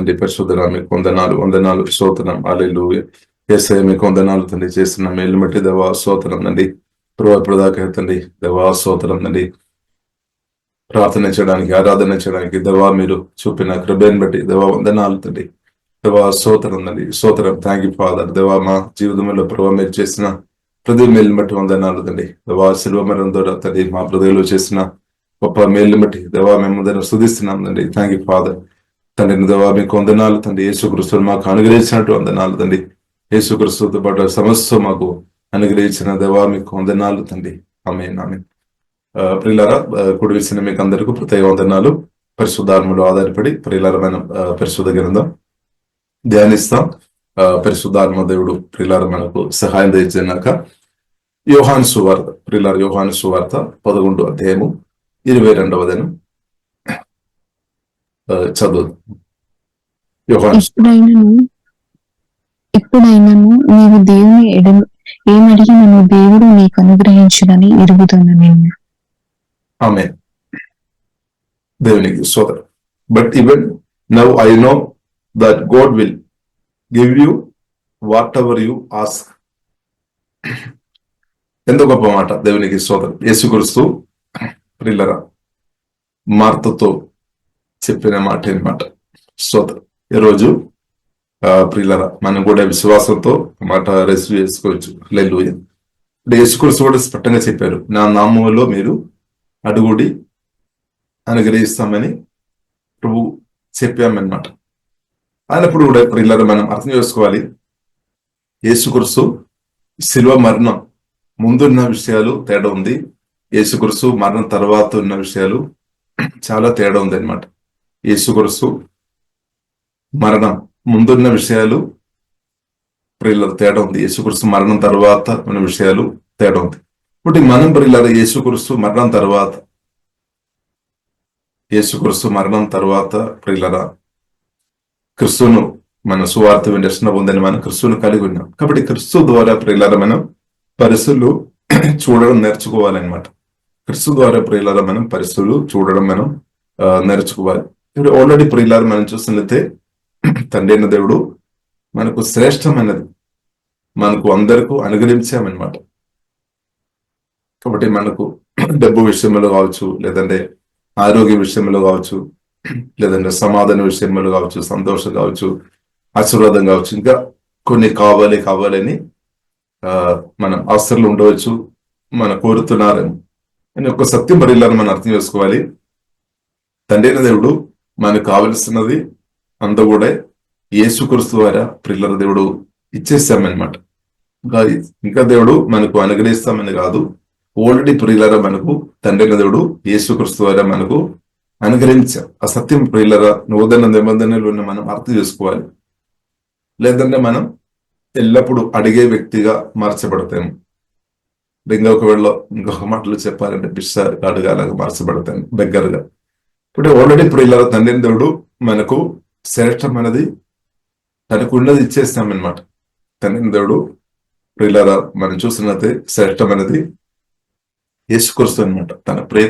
తండ్రి పరిశుద్ధుడా మీకు వందనాలు వందనాలు స్తోత్రం హల్లెలూయా. యేసయ్య మీకు వందనాలు తండ్రి, చేస్తున్న మేలు బట్టి దేవా స్తోత్రం తండ్రి. ఇప్పుడు దాకా తండ్రి దేవా స్తోత్రం తండ్రి, ప్రార్థన చేయడానికి ఆరాధన చేయడానికి దేవా మీరు చూపిన కృపను బట్టి దేవా వందనాలు తండ్రి. దేవా స్తోత్రం తండ్రి, స్తోత్రం. Thank you father. దేవా మా జీవితంలో ప్రభావ మీరు చేసిన ప్రతి మేలుని బట్టి వందనాలు తండ్రి. దేవా శిలువ మరణం ద్వారా తండ్రి మా హృదయంలో చేసిన గొప్ప మేలుని బట్టి దేవా మేము స్తుతిస్తున్నాం తండ్రి. Thank you father. తండ్రి దేవా మీకు వందనాలు తండ్రి. యేసుక్రీస్తును మాకు అనుగ్రహించినట్టు వందనాలు తండ్రి. యేసుక్రీస్తుతో పాటు సమస్య మాకు అనుగ్రహించిన దేవా మీకు వందనాలు తండ్రి. ఆమేన్ ఆమేన్. ప్రియులారా, కూడి వచ్చిన మీకు అందరికీ ప్రత్యేక వందనాలు. పరిశుద్ధాత్మలో ఆధారపడి ప్రియులారమైన పరిశుద్ధ గ్రంథం ధ్యానిస్తాం. పరిశుద్ధాత్మ దేవుడు ప్రియులార మనకు సహాయం తెచ్చినాక యోహాను సువార్త, ప్రియులార యోహాను సువార్త 11వ అధ్యాయము 22వ వచనం చదువు. యోహాను ఎప్పుడైనాను నీవు దేవుని ఏమడిగినను దేవుడు నీకు అనుగ్రహించునని ఎరుగుతున్నాను. ఆమేన్. దేవునికి స్తోత్రం. But even now I know that God will give you what ever you ask. ఎంత గొప్ప మాట. దేవునికి స్తోత్రం. యేసుక్రీస్తు ప్రియులారా మార్తతో చెప్పిన మాట అనమాట. స్తోత్రం. ఈరోజు ప్రియులారా మనం కూడా విశ్వాసంతో మాట రిసీవ్ చేసుకోవచ్చు. హల్లెలూయా. ఇప్పుడు యేసుక్రీస్తు కూడా స్పష్టంగా చెప్పారు, నా నామములో మీరు అడుగుడి అనుగ్రహిస్తామని ప్రభు చెప్పామన్నమాట. అయినప్పుడు కూడా ప్రియులారా మనం అర్థం చేసుకోవాలి, యేసుక్రీస్తు శిలువ మరణం ముందున్న విషయాలు తేడా ఉంది, యేసుక్రీస్తు మరణం తర్వాత ఉన్న విషయాలు చాలా తేడా ఉంది అనమాట. యేసుక్రీస్తు మరణం ముందున్న విషయాలు ప్రియులారా తేడా ఉంది, యేసుక్రీస్తు మరణం తర్వాత ఉన్న విషయాలు తేడా ఉంది. ఇప్పుడు మనం ప్రియులారా యేసుక్రీస్తు మరణం తర్వాత ప్రియులారా క్రిస్తును మన సువార్త వినర్శన పొందని మనం క్రిస్తును కలిగి ఉన్నాం. కాబట్టి క్రిస్తు ద్వారా ప్రియులారా మనం పరిస్థితులు చూడడం నేర్చుకోవాలన్నమాట. క్రిస్తు ద్వారా ప్రియులారా మనం పరిస్థితులు చూడడం మనం నేర్చుకోవాలి. ఇప్పుడు ఆల్రెడీ ప్రియులారా మనం చూస్తున్నట్లయితే తండ్రి అయిన దేవుడు మనకు శ్రేష్టమైనది మనకు అందరికీ అనుగ్రహించామన్నమాట. కాబట్టి మనకు డబ్బు విషయంలో కావచ్చు, లేదంటే ఆరోగ్య విషయంలో కావచ్చు, లేదంటే సమాధాన విషయంలో కావచ్చు, సంతోషం కావచ్చు, ఆశీర్వాదం కావచ్చు, ఇంకా కొన్ని కావాలని మనం ఆస్తులు ఉండవచ్చు, మన కోరుతున్నారని అని ఒక సత్యం పరిలాలని మనం అర్థం చేసుకోవాలి. తండ్రి అయిన దేవుడు మనకు కావలసినది అంతా కూడా యేసుక్రీస్తు ద్వారా ప్రియులారా దేవుడు ఇచ్చేస్తామన్నమాట. ఇంకా దేవుడు మనకు అనుగ్రహిస్తామని కాదు, ఆల్రెడీ ప్రియులారా మనకు తండ్రి అయిన దేవుడు యేసుక్రీస్తు ద్వారా మనకు అనుగ్రహించాం. ఆ సత్యం ప్రియులారా నూతన నిబంధనలు ఉన్న మనం అర్థం చేసుకోవాలి. లేదంటే మనం ఎల్లప్పుడూ అడిగే వ్యక్తిగా మార్చబడతాము. ఇంకొక మాటలు చెప్పాలంటే బిస్స అడగాలాగా మార్చబడతాను దగ్గరగా. ఇప్పుడు ఆల్రెడీ ప్రియులారా తండ్రి అయిన దేవుడు మనకు శ్రేష్టమైనది తనకు ఉన్నది ఇచ్చేస్తామన్నమాట. తండ్రి దేవుడు ప్రియులారా మనం చూస్తున్నది శ్రేష్టమైనది యేసుక్రీస్తు అనమాట, తన ప్రియ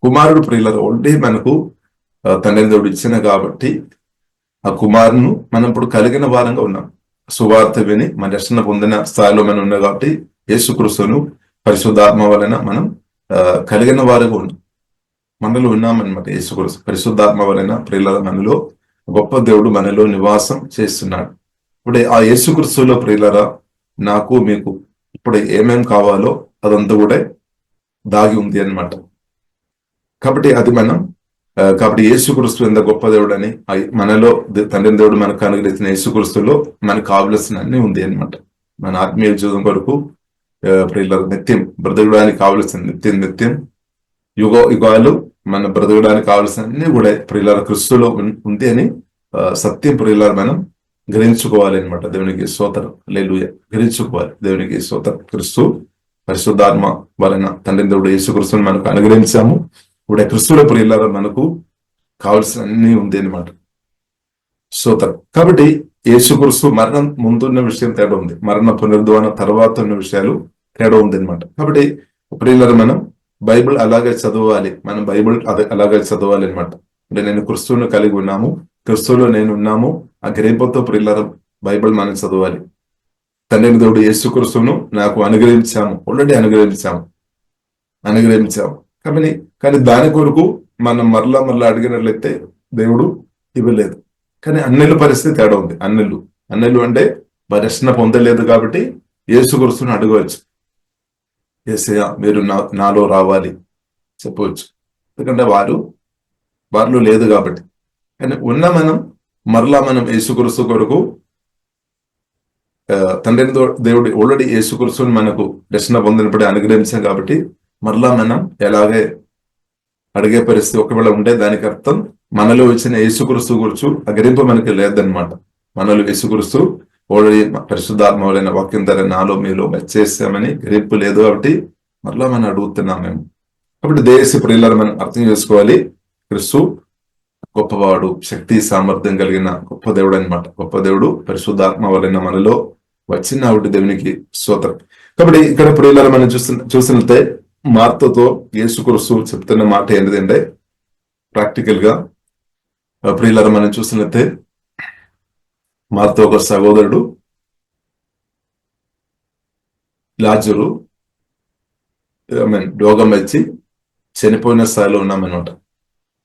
కుమారుడు ప్రియులారా ఆల్రెడీ మనకు తండ్రి దేవుడు ఇచ్చిన కాబట్టి ఆ కుమారును మనం ఇప్పుడు కలిగిన వారంగా ఉన్నాం. సువార్త విని మన రక్షణ పొందిన స్థాయిలో మనం ఉన్నాం కాబట్టి యేసుక్రీస్తును పరిశుద్ధాత్మ వలన మనం కలిగిన వారుగా ఉన్నాం, మనలో ఉన్నామన్నమాట. యేసుక్రీస్తు పరిశుద్ధాత్మ వలన ప్రియులారా మనలో గొప్ప దేవుడు మనలో నివాసం చేస్తున్నాడు. ఇప్పుడు ఆ యేసుక్రీస్తులో ప్రియులారా నాకు మీకు ఇప్పుడు ఏమేం కావాలో అదంతా కూడా దాగి ఉంది అన్నమాట. కాబట్టి అది కాబట్టి యేసుక్రీస్తు ఎంత గొప్ప దేవుడు అని మనలో తండ్రి దేవుడు మనకు అనుగ్రహించిన యేసుక్రీస్తులో మనకు కావలసిన అన్ని ఉంది అన్నమాట. మన ఆత్మీయ జీవితం కొరకు ప్రియులారా నిత్యం బ్రతకడానికి కావలసిన నిత్యం యుగాలు మన బ్రతకడానికి కావలసిన అన్ని కూడా ప్రియులారా క్రీస్తులో ఉంది అని సత్యం ప్రియులారా మనం గ్రహించుకోవాలి అనమాట. దేవునికి స్తోత్రం. హల్లెలూయా. గ్రహించుకోవాలి. దేవునికి స్తోత్రం. క్రీస్తు పరిశుద్ధాత్మ వలన తండ్రి దేవుడు యేసుక్రీస్తును మనకు అనుగ్రహించాము. ఇప్పుడు క్రీస్తులో ప్రియులారా మనకు కావలసిన అన్ని ఉంది అనమాట. స్తోత్రం. కాబట్టి యేసుక్రీస్తు మరణం ముందున్న విషయం తేడా ఉంది, మరణ పునరుద్ధాన తర్వాత ఉన్న విషయాలు తేడా ఉంది అనమాట. కాబట్టి ప్రియులారా మనం బైబిల్ అలాగే చదవాలి, మనం బైబిల్ అలాగే చదవాలి అనమాట. అంటే నేను క్రీస్తును కలిగి ఉన్నాము, క్రిస్తులో నేను ఉన్నాము ఆ గ్రహింపుతో ప్రియులారా బైబిల్ మనం చదవాలి. తండ్రి దేవుడు యేసుక్రీస్తును నాకు అనుగ్రహించాము, ఆల్రెడీ అనుగ్రహించాము కానీ దాని కొరకు మనం మరలా అడిగినట్లయితే దేవుడు ఇవ్వలేదు. కానీ అన్నిల పరిస్థితి తేడా ఉంది. అన్నిలు అంటే రక్షణ పొందలేదు కాబట్టి యేసుక్రీస్తును అడగవచ్చు. యేసయ్య మీరు నాలో రావాలి చెప్పవచ్చు, ఎందుకంటే వారిలో లేదు కాబట్టి. కానీ మనం యేసుక్రీస్తు కొరకు తండ్రి దేవుడు ఆల్రెడీ యేసుక్రీస్తుని మనకు రక్షణ పొందినప్పుడే అనుగ్రహించాం కాబట్టి మరలా మనం ఎలాగే అడిగే పరిస్థితి ఒకవేళ ఉంటే దానికి అర్థం మనలో వచ్చిన యేసుక్రీస్తు గురించి అగ్రింపు మనకి లేదనమాట. మనలో యేసుక్రీస్తు ఆల్రెడీ పరిశుద్ధాత్మలైన వాక్యం ద్వారా నాలో మీలో వచ్చేసామని గ్రహింపు లేదు కాబట్టి మరలా మనం అడుగుతున్నాం మేము. కాబట్టి దేశ ప్రియులను మనం అర్థం చేసుకోవాలి. క్రీస్తు గొప్పవాడు, శక్తి సామర్థ్యం కలిగిన గొప్ప దేవుడు అనమాట. గొప్ప దేవుడు పరిశుద్ధాత్మ వలన మనలో వచ్చిన ఆవిడ దేవునికి స్తోత్రం. కాబట్టి ఇక్కడ ప్రియులను మనం చూసినట్లయితే మార్తతో యేసుక్రీస్తు చెప్తున్న మాట ఏంటంటే ప్రాక్టికల్ గా ప్రియులను మనం చూసినట్లయితే మార్త ఒక సహోదరుడు లాజరు రోగం వచ్చి చనిపోయిన స్థాయిలో ఉన్నామన్నమాట.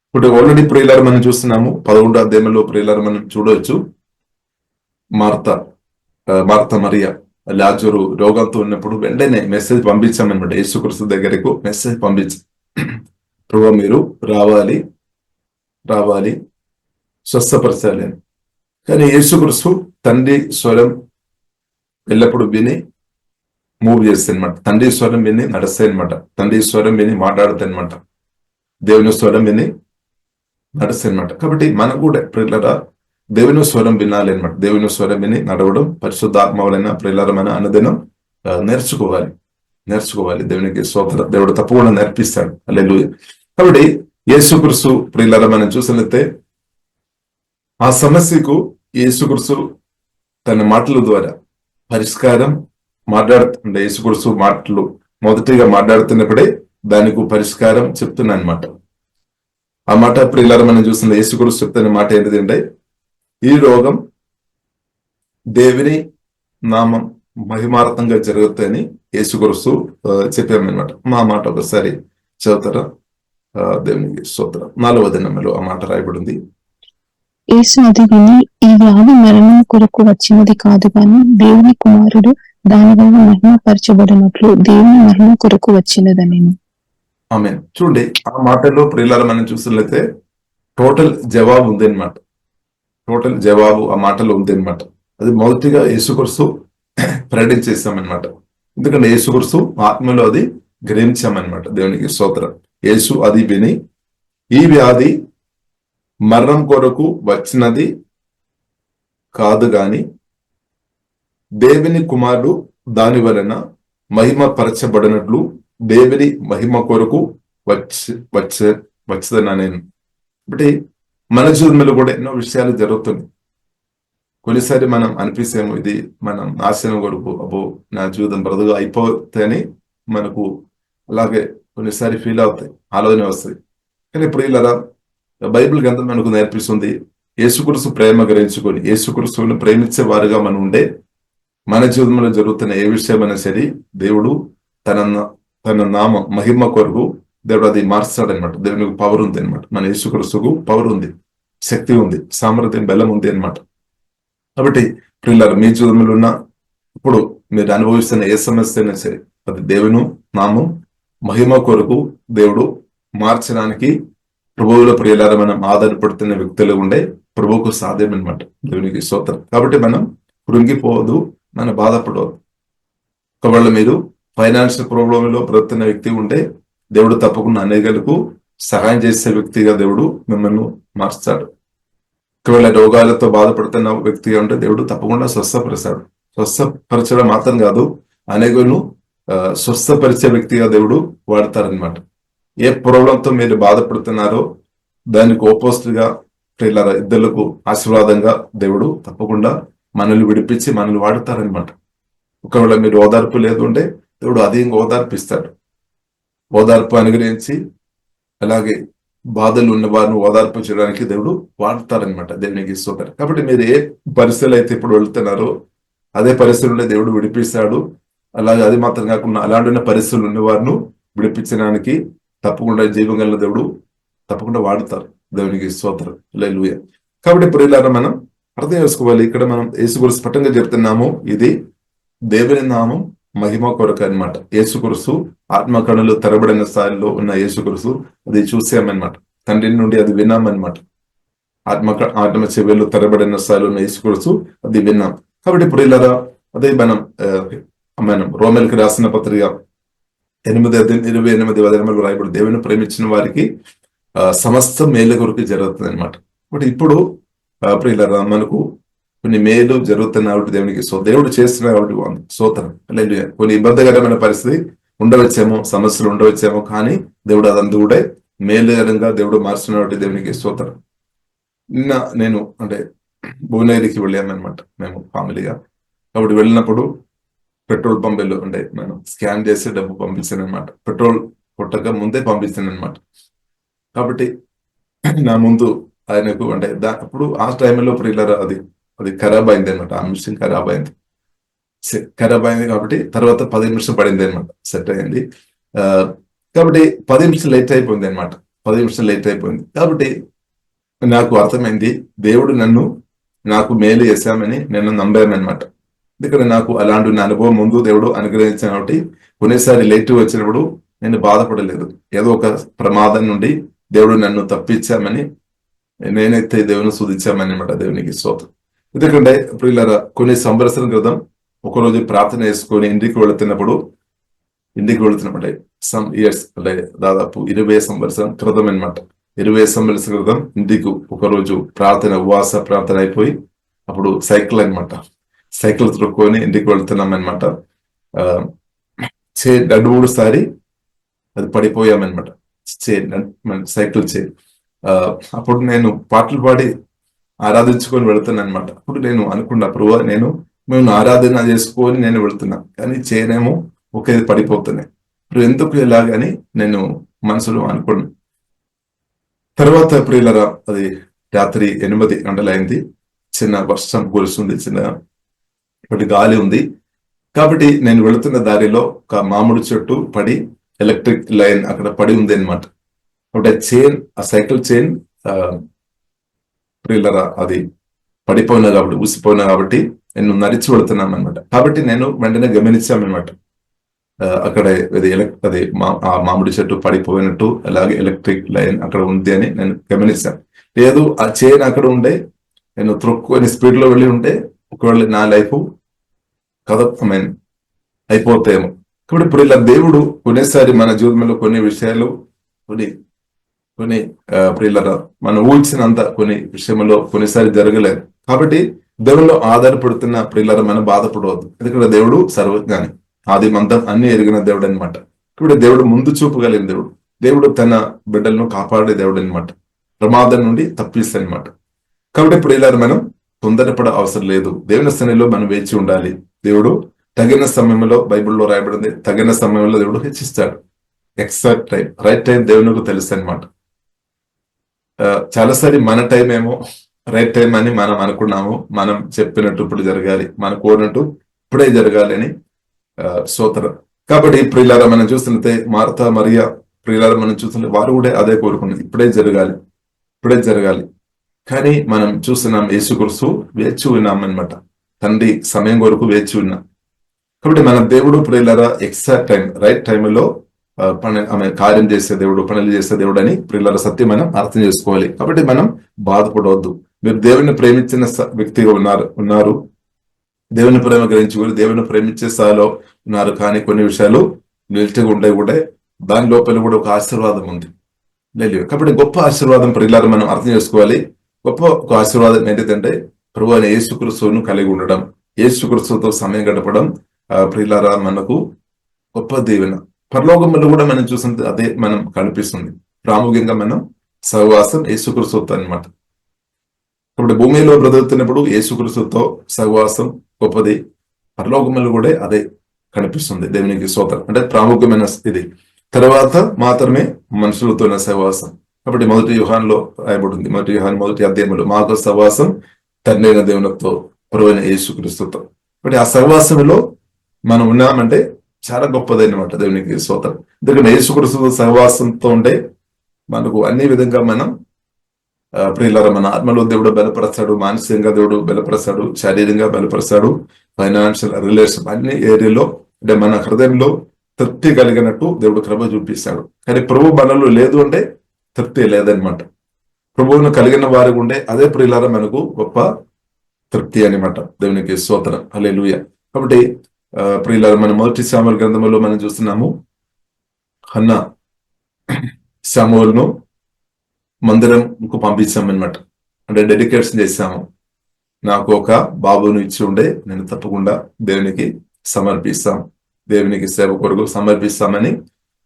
ఇప్పుడు ఆల్రెడీ ప్రియులారు మనం చూస్తున్నాము 11వ అధ్యాయంలో ప్రియులారు మనం చూడవచ్చు. మార్త మరియ లాజరు రోగంతో ఉన్నప్పుడు వెంటనే మెసేజ్ పంపించామన్నమాట. యేసుక్రీస్తు దగ్గరకు మెసేజ్ పంపించాం, ప్రభువా మీరు రావాలి స్వస్థపరచాలి అని. కానీ యేసుక్రీస్తు తండ్రి స్వరం ఎల్లప్పుడు విని మూవ్ చేస్తాయి అనమాట. తండ్రి స్వరం విని నడుస్తాయి అనమాట. తండ్రి స్వరం విని మాట్లాడతాయి అనమాట. దేవుని స్వరం విని నడుస్తాయి అనమాట. కాబట్టి మనం కూడా ప్రియులరా దేవుని స్వరం వినాలి అనమాట. దేవుని స్వరం విని నడవడం పరిశుద్ధాత్మ వలన ప్రియులరమైన అనుదినం నేర్చుకోవాలి. దేవునికి స్తోత్రం. దేవుడు తప్పకుండా నేర్పిస్తాడు. హల్లెలూయా. కాబట్టి యేసుక్రీస్తు ప్రియులరా మనం చూసినట్లయితే ఆ సమస్యకు యేసుక్రీస్తు తన మాటల ద్వారా పరిష్కారం మాట్లాడుతుండే. యేసుక్రీస్తు మాటలు మొదటిగా మాట్లాడుతున్నప్పుడే దానికి పరిష్కారం చెప్తున్నా అనమాట. ఆ మాట ప్రియులారా మనం చూసిన యేసుక్రీస్తు చెప్తున్న మాట ఏంటిదంటే ఈ రోగం దేవుని నామం మహిమార్థంగా జరుగుతాయని యేసుక్రీస్తు చెప్పామన్నమాట. మా మాట ఒకసారి చదువుతారా? దేవునికి స్తోత్రం. 4వ దినములో ఆ మాట రాయబడింది. యేసు అది విని ఈ వ్యాధి మరణం కొరకు వచ్చినది కాదు గాని దేవుని కుమారుడు దానివల్ల మహిమపరచబడినట్లు దేవుని మహిమ కొరకు వచ్చినదని. ఆమేన్. చూడండి ఆ మాటలో ప్రియులారా మనం చూసినట్లయితే టోటల్ జవాబు ఉంది అనమాట. టోటల్ జవాబు ఆ మాటలో ఉంది అనమాట. అది మొదటిగా యేసుక్రీస్తు ప్రకటించేస్తామన్నమాట. ఎందుకంటే యేసుక్రీస్తు ఆత్మలో అది గ్రహించామన్నమాట. దేవునికి స్తోత్రం. యేసు అది విని ఈ వ్యాధి మరణం కొరకు వచ్చినది కాదు గాని దేవుని కుమారుడు దాని వలన మహిమ పరచబడినట్లు దేవుని మహిమ కొరకు వచ్చదన్నా నేను. అంటే మన జీవితంలో కూడా ఎన్నో విషయాలు జరుగుతుంది. కొన్నిసారి మనం అనిపిస్తేమో ఇది మనం నాశనం కొరకు అబ్బో నా జీవితం బ్రతుగా అయిపోతేని మనకు అలాగే కొన్నిసారి ఫీల్ అవుతాయి, ఆలోచన వస్తాయి. కానీ ఇప్పుడు ఇలా బైబిల్ గ్రంథం మనకు నేర్పిస్తుంది యేసుక్రీస్తు ప్రేమ గ్రహించుకొని యేసుక్రీస్తువుని ప్రేమించే వారుగా మనం ఉండే మన జీవితంలో జరుగుతున్న ఏ విషయమైనా సరే దేవుడు తన నామ మహిమ కొరకు దేవుడు అది మార్చాడనమాట. దేవునికి పవర్ ఉంది అనమాట. మన యేసుక్రీస్తుకు పవర్ ఉంది, శక్తి ఉంది, సామర్థ్యం, బలం ఉంది అనమాట. కాబట్టి ప్రియులారా మీ జీవితంలో ఉన్న ఇప్పుడు మీరు అనుభవిస్తున్న ఏ సమస్య అయినా సరే అది దేవుని నామం మహిమ కొరకు దేవుడు మార్చడానికి ప్రభువుల ప్రియులారా మనం ఆధారపడుతున్న వ్యక్తులు ఉండే ప్రభువుకు సాధ్యం అనమాట. దేవునికి స్తోత్రం. కాబట్టి మనం కృంగిపోవద్దు, మనం బాధపడవద్దు. ఒకవేళ మీరు ఫైనాన్షియల్ ప్రాబ్లంలో బ్రతున్న వ్యక్తి ఉంటే దేవుడు తప్పకుండా అనేకలకు సహాయం చేసే వ్యక్తిగా దేవుడు మిమ్మల్ని మార్చాడు. ఒకవేళ రోగాలతో బాధపడుతున్న వ్యక్తిగా ఉంటే దేవుడు తప్పకుండా స్వస్థపరుస్తాడు. స్వస్థపరచడం మాత్రం కాదు, అనేకలను స్వస్థపరిచే వ్యక్తిగా దేవుడు వాడతారనమాట. ఏ ప్రాబ్లంతో మీరు బాధపడుతున్నారో దానికి ఆపోజిట్ గా ఇద్దరులకు ఆశీర్వాదంగా దేవుడు తప్పకుండా మనల్ని విడిపించి మనల్ని వాడతారనమాట. ఒకవేళ మీరు ఓదార్పు లేదు అంటే దేవుడు అధికంగా ఓదార్పు ఇస్తాడు. ఓదార్పు అనుగ్రహించి అలాగే బాధలు ఉన్న వారిని ఓదార్పు చేయడానికి దేవుడు వాడతారనమాట. దేవునికి స్తోత్రం. కాబట్టి మీరు ఏ పరిస్థితులు అయితే ఇప్పుడు వెళ్తున్నారో అదే పరిస్థితుల్లో దేవుడు విడిపిస్తాడు. అలాగే అది మాత్రం కాకుండా అలాంటి పరిస్థితులు ఉన్న వారిని విడిపించడానికి తప్పకుండా జీవం గల దేవుడు తప్పకుండా వాడతారు. దేవునికి స్తోత్రం. హల్లెలూయా. కాబట్టి ఇప్పుడు ఇలా మనం అర్థం చేసుకోవాలి. ఇక్కడ మనం యేసుక్రీస్తు స్పష్టంగా చెప్తున్నాము, ఇది దేవుని నామం మహిమ కొరకు అనమాట. యేసుక్రీస్తు ఆత్మకణులు తెరబడిన స్థాయిలో ఉన్న యేసుక్రీస్తు అది చూసామన్నమాట. తండ్రి నుండి అది విన్నామన్నమాట. ఆత్మ చెవులు తెరబడిన స్థాయిలో ఉన్న యేసుక్రీస్తు అది విన్నాం. కాబట్టి ఇప్పుడు ఇలా అదే మనం రోమేల్కి రాసిన పత్రిక 8:28 రాయబడి దేవుని ప్రేమించిన వారికి సమస్త మేలు కొరకు జరుగుతుంది అనమాట. బట్ ఇప్పుడు ఇలా మనకు కొన్ని మేలు జరుగుతున్న కాబట్టి దేవునికి దేవుడు చేస్తున్న కాబట్టి స్తోత్రం. కొన్ని ఇబ్బందికరమైన పరిస్థితి ఉండవచ్చేమో, సమస్యలు ఉండవచ్చేమో, కానీ దేవుడు అదంతా కూడా మేలుకరంగా దేవుడు మార్చిన కాబట్టి దేవునికి స్తోత్రం. నిన్న నేను భువనగిరికి వెళ్ళామన్నమాట మేము ఫ్యామిలీగా. కాబట్టి వెళ్ళినప్పుడు పెట్రోల్ పంపులు మనం స్కాన్ చేసి డబ్బు పంపించాను అనమాట. పెట్రోల్ కొట్టక ముందే పంపించాను అనమాట. కాబట్టి నా ముందు ఆయనకు అప్పుడు ఆ టైంలో ప్రియులరా అది ఖరాబ్ అయింది అనమాట. ఆ మిషన్ ఖరాబ్ అయింది కాబట్టి తర్వాత 10 నిమిషం పడింది అనమాట, సెట్ అయింది. కాబట్టి 10 నిమిషం లేట్ అయిపోయింది అనమాట. 10 నిమిషం లేట్ అయిపోయింది కాబట్టి నాకు అర్థమైంది, దేవుడు నాకు మేలు చేశామని నేను నమ్మానమాట. ఎందుకంటే నాకు అలాంటి అనుభవం ముందు దేవుడు అనుగ్రహించిన కాబట్టి కొన్నిసారి లేట్ వచ్చినప్పుడు నేను బాధపడలేదు. ఏదో ఒక ప్రమాదం నుండి దేవుడు నన్ను తప్పించామని నేనైతే దేవుని స్తుతించామని అనమాట. దేవునికి స్తోత్రం. ఎందుకంటే ఇప్పుడు ఇలా కొన్ని సంవత్సరం క్రితం ఒకరోజు ప్రార్థన చేసుకొని ఇంటికి వెళుతున్నప్పుడు సమ్ ఇయర్స్ దాదాపు 20 సంవత్సరం క్రితం అనమాట. 20 సంవత్సరం క్రితం ఇంటికి ఒకరోజు ప్రార్థన, ఉపవాస ప్రార్థన అయిపోయి అప్పుడు సైకిల్ త్రొక్కొని ఇంటికి వెళ్తున్నాం అనమాట. 2-3 సారి అది పడిపోయామన్నమాట. సైకిల్ అప్పుడు నేను పాటలు పాడి ఆరాధించుకొని వెళుతున్నాను అనమాట. అప్పుడు నేను అనుకున్నా, ప్రభువా మేము ఆరాధన చేసుకొని నేను వెళుతున్నా, కానీ చేయనేమో ఒకేది పడిపోతున్నాయి, ఇప్పుడు ఎందుకు ఎలాగని నేను మనసులో అనుకున్నాను. తర్వాత ఇప్పుడు ఇలా అది రాత్రి 8 గంటలు అయింది. చిన్న వర్షం కురుస్తుంది, చిన్న గాలి ఉంది. కాబట్టి నేను వెళుతున్న దారిలో ఒక మామిడి చెట్టు పడి ఎలక్ట్రిక్ లైన్ అక్కడ పడి ఉంది అనమాట. కాబట్టి ఆ సైకిల్ చైన్ ప్రియులరా అది పడిపోయినా కాబట్టి, ఊసిపోయినా కాబట్టి నేను నడిచి వెళుతున్నాం అనమాట. కాబట్టి నేను వెంటనే గమనించామన్నమాట, అక్కడ అది ఆ మామిడి చెట్టు పడిపోయినట్టు, అలాగే ఎలక్ట్రిక్ లైన్ అక్కడ ఉంది అని నేను గమనించాను. లేదు ఆ చైన్ అక్కడ ఉండే నేను త్రొక్కుని స్పీడ్ లో వెళ్ళి ఉంటే ఒకవేళ నా లైఫ్ అయిపోతాయేమో. కాబట్టి ఇప్పుడు ఇలా దేవుడు కొన్నిసారి మన జీవితంలో కొన్ని విషయాలు కొన్ని ప్రియులరా మనం ఊహించినంత కొన్ని విషయంలో కొన్నిసారి జరగలేదు. కాబట్టి దేవుల్లో ఆధారపడుతున్న ప్రియులరా మనం బాధపడవద్దు. ఎందుకంటే దేవుడు సర్వజ్ఞాని, ఆది మంతం అన్ని ఎరిగిన దేవుడు అనమాట. ఇప్పుడు దేవుడు ముందు చూపు కలిగిన దేవుడు తన బిడ్డలను కాపాడే దేవుడు అనమాట, ప్రమాదం నుండి తప్పిస్తానమాట. కాబట్టి ఇప్పుడు ఇలా మనం తొందరపడ అవసరం లేదు. దేవుని స్థానంలో మనం వేచి ఉండాలి. దేవుడు తగిన సమయంలో, బైబిల్లో రాయబడింది, తగిన సమయంలో దేవుడు హెచ్చిస్తాడు. ఎగ్జాక్ట్ టైం, రైట్ టైం దేవునికి తెలుసు అనమాట. చాలాసారి మన టైం ఏమో రైట్ టైం అని మనం అనుకున్నాము, మనం చెప్పినట్టు ఇప్పుడు జరగాలి, మనం కోరినట్టు ఇప్పుడే జరగాలి అని స్తోత్రం. కాబట్టి ప్రియులారా మనం చూస్తుంటే మార్తా మరియా ప్రియులారా మనం చూస్తుంటే వారు కూడా అదే కోరుకున్నారు, ఇప్పుడే జరగాలి. కానీ మనం చూస్తున్నాం యేసుక్రీస్తు వేచి ఉన్నాం అనమాట. తండ్రి సమయం కొరకు వేచి ఉన్నాం. కాబట్టి మన దేవుడు ప్రియులారా ఎగ్జాక్ట్ టైం, రైట్ టైంలో కార్యం చేసే దేవుడు, పనులు చేసే దేవుడు అని ప్రియులారా సత్యం మనం అర్థం చేసుకోవాలి. కాబట్టి మనం బాధపడవద్దు. మీరు దేవుని ప్రేమించిన వ్యక్తిగా ఉన్నారు, దేవుని ప్రేమ గ్రహించుకొని దేవుని ప్రేమించే స్థాయిలో ఉన్నారు. కానీ కొన్ని విషయాలు నిలిచిగా ఉంటాయి కూడా, దాని లోపల కూడా ఒక ఆశీర్వాదం ఉంది. కాబట్టి గొప్ప ఆశీర్వాదం ప్రియులారా మనం అర్థం చేసుకోవాలి. గొప్ప ఒక ఆశీర్వాదం ఏంటంటే ప్రభువైన అయిన యేసుక్రీస్తును కలిగి ఉండడం, యేసుక్రీస్తుతో సమయం గడపడం ప్రియులారా మనకు గొప్ప దీవెన. పరలోకంలో కూడా మనం చూసినట్టు అదే మనం కనిపిస్తుంది. ప్రాముఖ్యంగా మనం సహవాసం యేసుక్రీస్తుతో అనమాట. కాబట్టి భూమిలో బ్రతుకుతున్నప్పుడు యేసుక్రీస్తుతో సహవాసం గొప్పది, పరలోకంలో కూడా అదే కనిపిస్తుంది. దేవునికి స్తోత్రం. అంటే ప్రాముఖ్యమైన ఇది. తర్వాత మాత్రమే మనుషులతో సహవాసం. కాబట్టి మొదటి యోహానులో రాయబడింది, మొదటి యోహాను మొదటి అధ్యాయంలో మాకు సహవాసం తండ్రి అయిన దేవునితో ప్రభువైన యేసుక్రీస్తుతో. కాబట్టి ఆ సహవాసంలో మనం ఉన్నామంటే చాలా గొప్పదైనమాట. దేవునికి స్తోత్రం. ఎందుకంటే యేసుక్రీస్తు సహవాసంతో ఉంటే మనకు అన్ని విధంగా మనం ప్రియులారా మన ఆత్మలో దేవుడు బలపరుస్తాడు, మానసికంగా దేవుడు బలపరుస్తాడు, శారీరంగా బలపరుస్తాడు, ఫైనాన్షియల్ రిలేషన్ అన్ని ఏరియాలో అంటే మన హృదయంలో తృప్తి కలిగినట్టు దేవుడు కృప చూపిస్తాడు. కానీ ప్రభు మనలో లేదు అంటే తృప్తి లేదనమాట. ప్రభువును కలిగిన వారికి ఉండే అదే ప్రియులారా మనకు గొప్ప తృప్తి అనమాట. దేవునికి స్తోత్రం, హల్లెలూయా. కాబట్టి ప్రియులారా మన మొదటి సామువేలు గ్రంథంలో మనం చూస్తున్నాము, హన్నా సామువేలును మందిరంకు పంపించామన్నమాట. అంటే డెడికేషన్ చేశాము. నాకు ఒక బాబును ఇచ్చి ఉండే నేను తప్పకుండా దేవునికి సమర్పిస్తాం, దేవునికి సేవ కొరకు సమర్పిస్తామని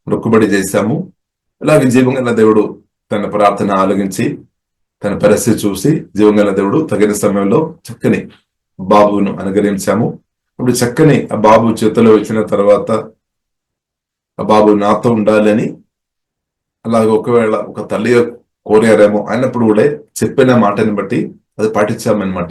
మొక్కుబడి చేశాము. అలాగే జీవంగల దేవుడు తన ప్రార్థన ఆలగించి తన పరిస్థితి చూసి జీవంగల దేవుడు తగిన సమయంలో చక్కని బాబును అనుగ్రహించాము. ఇప్పుడు చక్కని ఆ బాబు చేతిలో వచ్చిన తర్వాత ఆ బాబు నాతో ఉండాలని, అలాగే ఒకవేళ ఒక తల్లి కోరారేమో అయినప్పుడు కూడా చెప్పిన మాటని బట్టి అది పాటించామన్నమాట.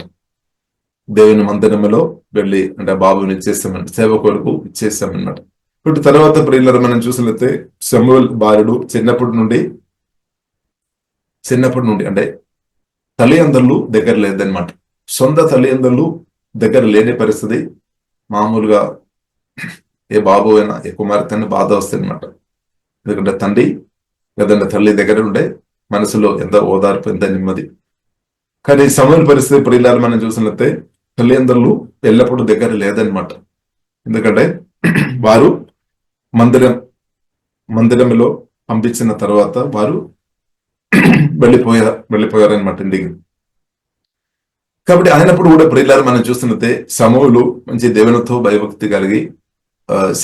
దేవుని మందిరంలో వెళ్ళి అంటే బాబుని ఇచ్చేస్తామన్నమాట, సేవ కొరకు ఇచ్చేస్తామన్నమాట. ఇప్పుడు తర్వాత ప్రియులారా మనం చూసినట్లయితే సమూయేలు బాలుడు చిన్నప్పటి నుండి అంటే తల్లిదండ్రులు దగ్గర లేదనమాట. సొంత తల్లిదండ్రులు దగ్గర లేని పరిస్థితి మామూలుగా ఏ బాబు అయినా ఏ కుమార్తె అయినా బాధ వస్తుంది అనమాట. ఎందుకంటే తండ్రి లేదంటే తల్లి దగ్గర ఉండే మనసులో ఎంత ఓదార్పు, ఎంత నెమ్మది. కానీ సమూయేలు పరిస్థితి ప్రియులారా మనం చూసినట్లయితే తల్లిదండ్రులు ఎల్లప్పుడూ దగ్గర లేదనమాట. ఎందుకంటే వారు మందిరంలో పంపించిన తర్వాత వారు వెళ్ళిపోయారనమాట ఇంటికి. కాబట్టి అయినప్పుడు కూడా ప్రియులారా మనం చూస్తున్నట్టే సమూయేలు మంచి దేవునితో భయభక్తి కలిగి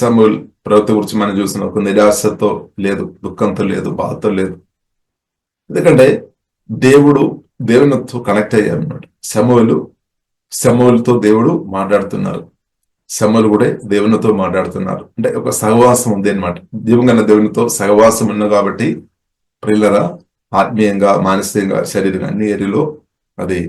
సమూయేలు ప్రవక్త గురించి మనం చూస్తున్న ఒక నిరాశతో లేదు, దుఃఖంతో లేదు, బాధతో లేదు. ఎందుకంటే దేవునితో కనెక్ట్ అయ్యారన్నమాట. సమూయేలుతో దేవుడు మాట్లాడుతున్నారు, సమూయేలు కూడా దేవునితో మాట్లాడుతున్నారు. అంటే ఒక సహవాసం ఉంది అనమాట. జీవంగా దేవునితో సహవాసం ఉన్న కాబట్టి ప్రియులారా ఆత్మీయంగా, మానసికంగా, శారీరంగా అన్ని ఏరియాలో అది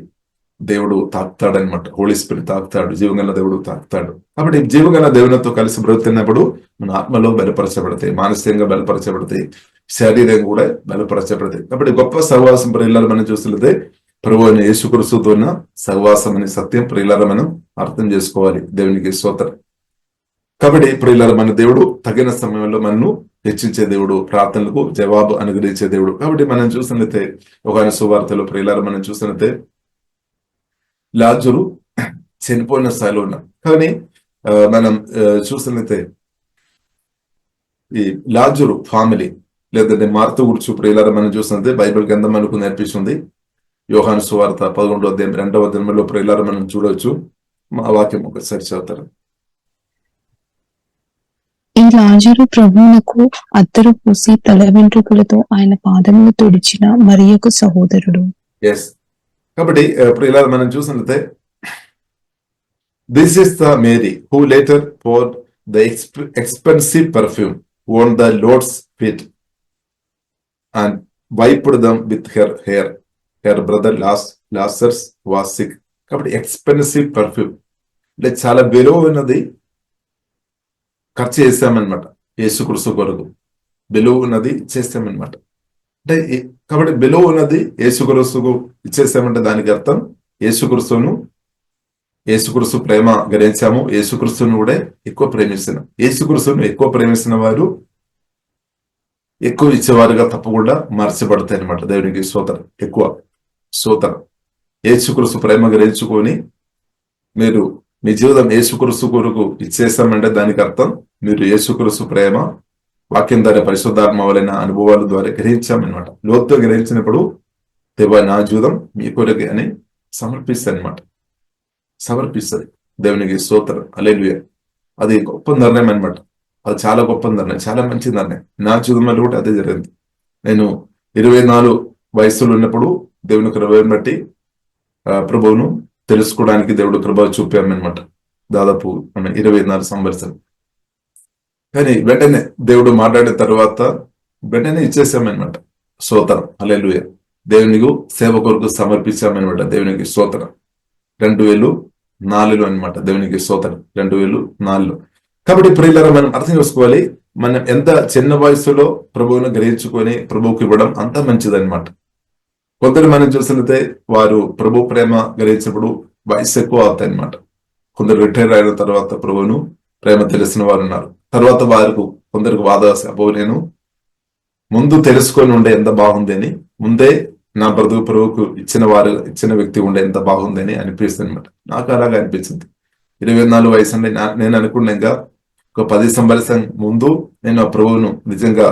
దేవుడు తాకుతాడనమాట. హోలీ స్పిరిట్ తాకుతాడు, జీవంగల దేవుడు తాకుతాడు. కాబట్టి జీవంగల దేవునితో కలిసి బ్రతుకుతున్నప్పుడు మన ఆత్మలో బలపరచబడతాయి, మానసికంగా బలపరచబడతాయి, శారీరంగా కూడా బలపరచబడతాయి. కాబట్టి గొప్ప సహవాసం ప్రియులారా మనం చూస్తున్నదే ప్రభు అయిన యేసుక్రీస్తుతో ఉన్న సహవాసం అనే సత్యం ప్రియులారా మనం అర్థం చేసుకోవాలి. దేవునికి స్తోత్రం. కాబట్టి ప్రియులారా మన దేవుడు తగిన సమయంలో మనను హెచ్చించే దేవుడు, ప్రార్థనలకు జవాబు అనుగ్రహించే దేవుడు. కాబట్టి మనం చూసినట్లయితే యోహాను సువార్తలో ప్రియులారా మనం చూసినట్లయితే లాజరు చనిపోయిన స్థాయిలో ఉన్నాం. కానీ మనం చూసినట్లయితే ఈ లాజరు ఫ్యామిలీ లేదంటే మార్త గురించి ప్రియులారా మనం చూసినట్లయితే బైబిల్ గ్రంథం మనకు నేర్పిస్తుంది. యోహాను సువార్త 11వ అధ్యాయం 2వ అధ్యాయంలో ప్రియులారా మనం చూడవచ్చు. మా వాక్యం ఒకసారి చదువుతారు. ఈ లాజరు ప్రభువునకు అత్తరు పూసి తల వెంట్రుకలతో ఆయన పాదములు తుడిచిన మరియకు సహోదరుడు. ఎస్. కాబట్టి ప్రియులారా మనం చూసినట్లయితే this is the Mary who later for the expensive perfume on the lord's feet and wiped them with her hair. Her brother Lazarus was sick. కాబట్టి ఎక్స్పెన్సివ్ పర్ఫ్యూమ్ అంటే చాలా విలువైనది ఖర్చు చేస్తామన్నమాట. యేసుక్రీస్తు కొరకు విలువ ఉన్నది ఇచ్చేస్తామన్నమాట. అంటే కాబట్టి విలువ ఉన్నది యేసుక్రీస్తుకు ఇచ్చేసామంటే దానికి అర్థం యేసుక్రీస్తు ప్రేమ గ్రహించాము, యేసుక్రీస్తును కూడా ఎక్కువ ప్రేమిస్తున్నాం. యేసుక్రీస్తును ఎక్కువ ప్రేమిస్తున్న వారు ఎక్కువ ఇచ్చేవారుగా తప్పకుండా మార్చబడతాయి అనమాట. దేవునికి స్తోత్రం. ఎక్కువ స్తోత్రం. యేసుక్రీస్తు ప్రేమ గ్రహించుకొని మీరు మీ జీవితం యేసుక్రీస్తు కొరకు ఇచ్చేస్తామంటే దానికి అర్థం మీరు యేసుక్రీస్తు ప్రేమ వాక్యం ద్వారా పరిశుద్ధాత్మ వలన అనుభవాల ద్వారా గ్రహించామన్నమాట. లోతుగా గ్రహించినప్పుడు దేవా నా జీవితం మీ కొరకే అని సమర్పిస్తుంది. దేవునికి స్తోత్రం, హల్లెలూయా. అది గొప్ప నిర్ణయం అనమాట. అది చాలా గొప్ప నిర్ణయం, చాలా మంచి నిర్ణయం. నా జీవితంలో కూడా అదే జరిగింది. నేను 24 వయసులో ఉన్నప్పుడు దేవుని కృపను బట్టి ప్రభువును తెలుసుకోవడానికి దేవుడు కృప చూపామన్నమాట. దాదాపు 24 సంవత్సరాలు. కానీ వెంటనే దేవుడు మాట్లాడిన తర్వాత వెంటనే ఇచ్చేసామన్నమాట. స్తోత్రం. హల్లెలూయా. దేవునికి సేవ కొరకు సమర్పించామనమాట. దేవునికి స్తోత్రం. 2004 అనమాట. దేవునికి స్తోత్రం. 2004. కాబట్టి ప్రియులారా, మనం అర్థం చేసుకోవాలి, మనం ఎంత చిన్న వయసులో ప్రభువును గ్రహించుకొని ప్రభువుకి ఇవ్వడం అంత మంచిదన్నమాట. కొందరు మనం చూసినట్లయితే వారు ప్రభు ప్రేమ గ్రహించినప్పుడు వయసు ఎక్కువ అవుతాయి అనమాట. కొందరు రిటైర్ అయిన తర్వాత ప్రభువును ప్రేమ తెలిసిన వారు ఉన్నారు. తర్వాత కొందరికి అబ్బో నేను ముందు తెలుసుకొని ఉండే ఎంత బాగుంది అని, ముందే నా ప్రభువుకు ఇచ్చిన వ్యక్తి ఉండే ఎంత బాగుంది అని అనిపిస్తుంది అనమాట. నాకు అలాగే అనిపించింది. 24 వయసు అంటే నేను అనుకున్నా ఇంకా ఒక 10 సంవత్సరం ముందు నేను ఆ ప్రభువును నిజంగా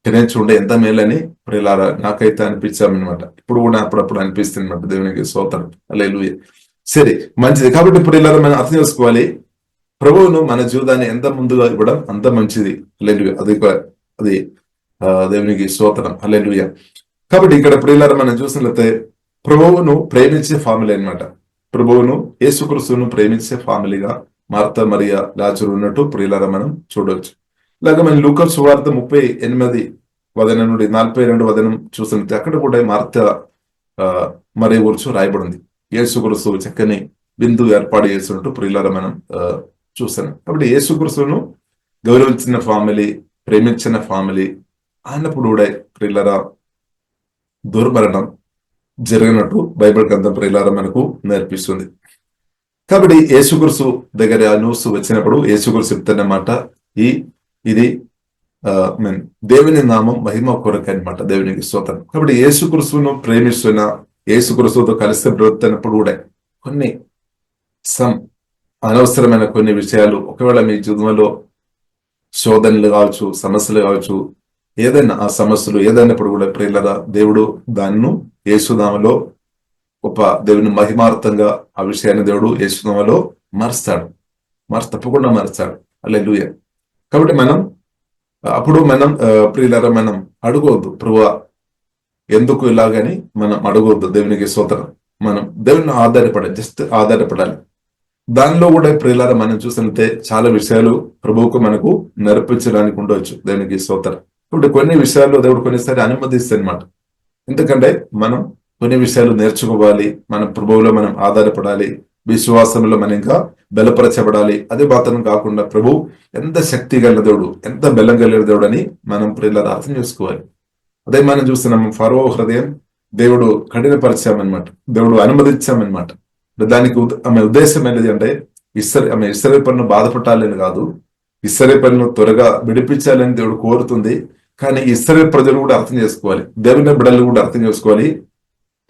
గ్రహించి ఉండే ఎంత మేలని ప్రియులారా నాకైతే అనిపించామన్నమాట. ఇప్పుడు కూడా అప్పుడప్పుడు అనిపిస్తుంది అనమాట. దేవునికి స్తోత్రం. హల్లెలూయా. సరే, మంచిది. కాబట్టి ప్రియులారా, మనం అర్థం చేసుకోవాలి, ప్రభువును మన జీవితాన్ని ఎంత ముందుగా ఇవ్వడం అంత మంచిది. హల్లెలూయా. అది దేవునికి స్తోత్రం. హల్లెలూయా. కాబట్టి ఇక్కడ ప్రియులారా మనం చూసినట్లయితే ప్రభువును ప్రేమించే ఫ్యామిలీ అన్నమాట. ప్రభువును యేసుక్రీస్తును ప్రేమించే ఫ్యామిలీగా మార్తా మరియా లాజరు ఉన్నట్టు ప్రియులారా మనం చూడవచ్చు. ఇలాగ మనం లూకా సువార్త 38 వదనం నుండి 42 వదనం చూసినట్లయితే అక్కడ కూడా మార్తా మరియ గురించి రాయబడింది. యేసుక్రీస్తు చక్కని విందు ఏర్పాటు చేసినట్టు ప్రియులారా మనం చూసాను. కాబట్టి యేసుక్రీస్తును గౌరవించిన ఫ్యామిలీ, ప్రేమించిన ఫ్యామిలీ అన్నప్పుడు కూడా ప్రియులారా దుర్మరణం జరిగినట్టు బైబిల్ గ్రంథం ప్రియులారా మనకు నేర్పిస్తుంది. కాబట్టి యేసుక్రీస్తు దగ్గర ఆ న్యూస్ వచ్చినప్పుడు యేసుక్రీస్తు చెప్తున్నమాట, ఇది దేవుని నామం మహిమ కొరకు అనమాట. దేవునికి స్తోత్రం. కాబట్టి యేసుక్రీస్తును ప్రేమిస్తున్న, యేసుక్రీస్తుతో కలిసి బ్రతుకుతున్నప్పుడు కూడా కొన్ని అనవసరమైన కొన్ని విషయాలు, ఒకవేళ మీ జీవితంలో శోధనలు కావచ్చు, సమస్యలు కావచ్చు, ఏదైనా ఆ సమస్యలు ఏదైనప్పుడు కూడా ప్రియులారా దేవుడు దాన్ని యేసునామలో దేవుని మహిమార్థంగా ఆ విషయాన్ని దేవుడు యేసునామలో తప్పకుండా మారుస్తాడు. హల్లెలూయా. కాబట్టి అప్పుడు మనం ప్రియులారా మనం అడగవద్దు, ప్రభువా ఎందుకు ఇలాగని మనం అడగవద్దు. దేవునికి స్తోత్రం. మనం దేవుని ఆధారపడాలి. దానిలో కూడా ప్రియులారా మనం చూసినట్లయితే చాలా విషయాలు ప్రభువుకు మనకు నేర్పించడానికి ఉండవచ్చు. దేవునికి స్తోత్రం. ఇప్పుడు కొన్ని విషయాల్లో దేవుడు కొన్నిసారి అనుమతిస్తాడు అనమాట. ఎందుకంటే మనం కొన్ని విషయాలు నేర్చుకోవాలి, మనం ప్రభువులో మనం ఆధారపడాలి, విశ్వాసంలో మనం ఇంకా బలపరచబడాలి. అదే మాత్రం కాకుండా ప్రభు ఎంత శక్తి కలిగిన దేవుడు, ఎంత బలం కలిగిన దేవుడు అని మనం ప్రియులారా అర్థం చేసుకోవాలి. అదే మనం చూస్తున్నాం, ఫరో హృదయం దేవుడు కఠినపరిచామన్నమాట, దేవుడు అనుమతించామన్నమాట. దానికి ఆమె ఉద్దేశం ఏంటి అంటే ఇశ్రాయేలు పనులు బాధపడాలని కాదు, ఇశ్రాయేలు పనులు త్వరగా విడిపించాలని దేవుడు కోరుతుంది. కానీ ఇశ్రాయేలు ప్రజలు కూడా అర్థం చేసుకోవాలి, దేవుని బిడ్డలు కూడా అర్థం చేసుకోవాలి,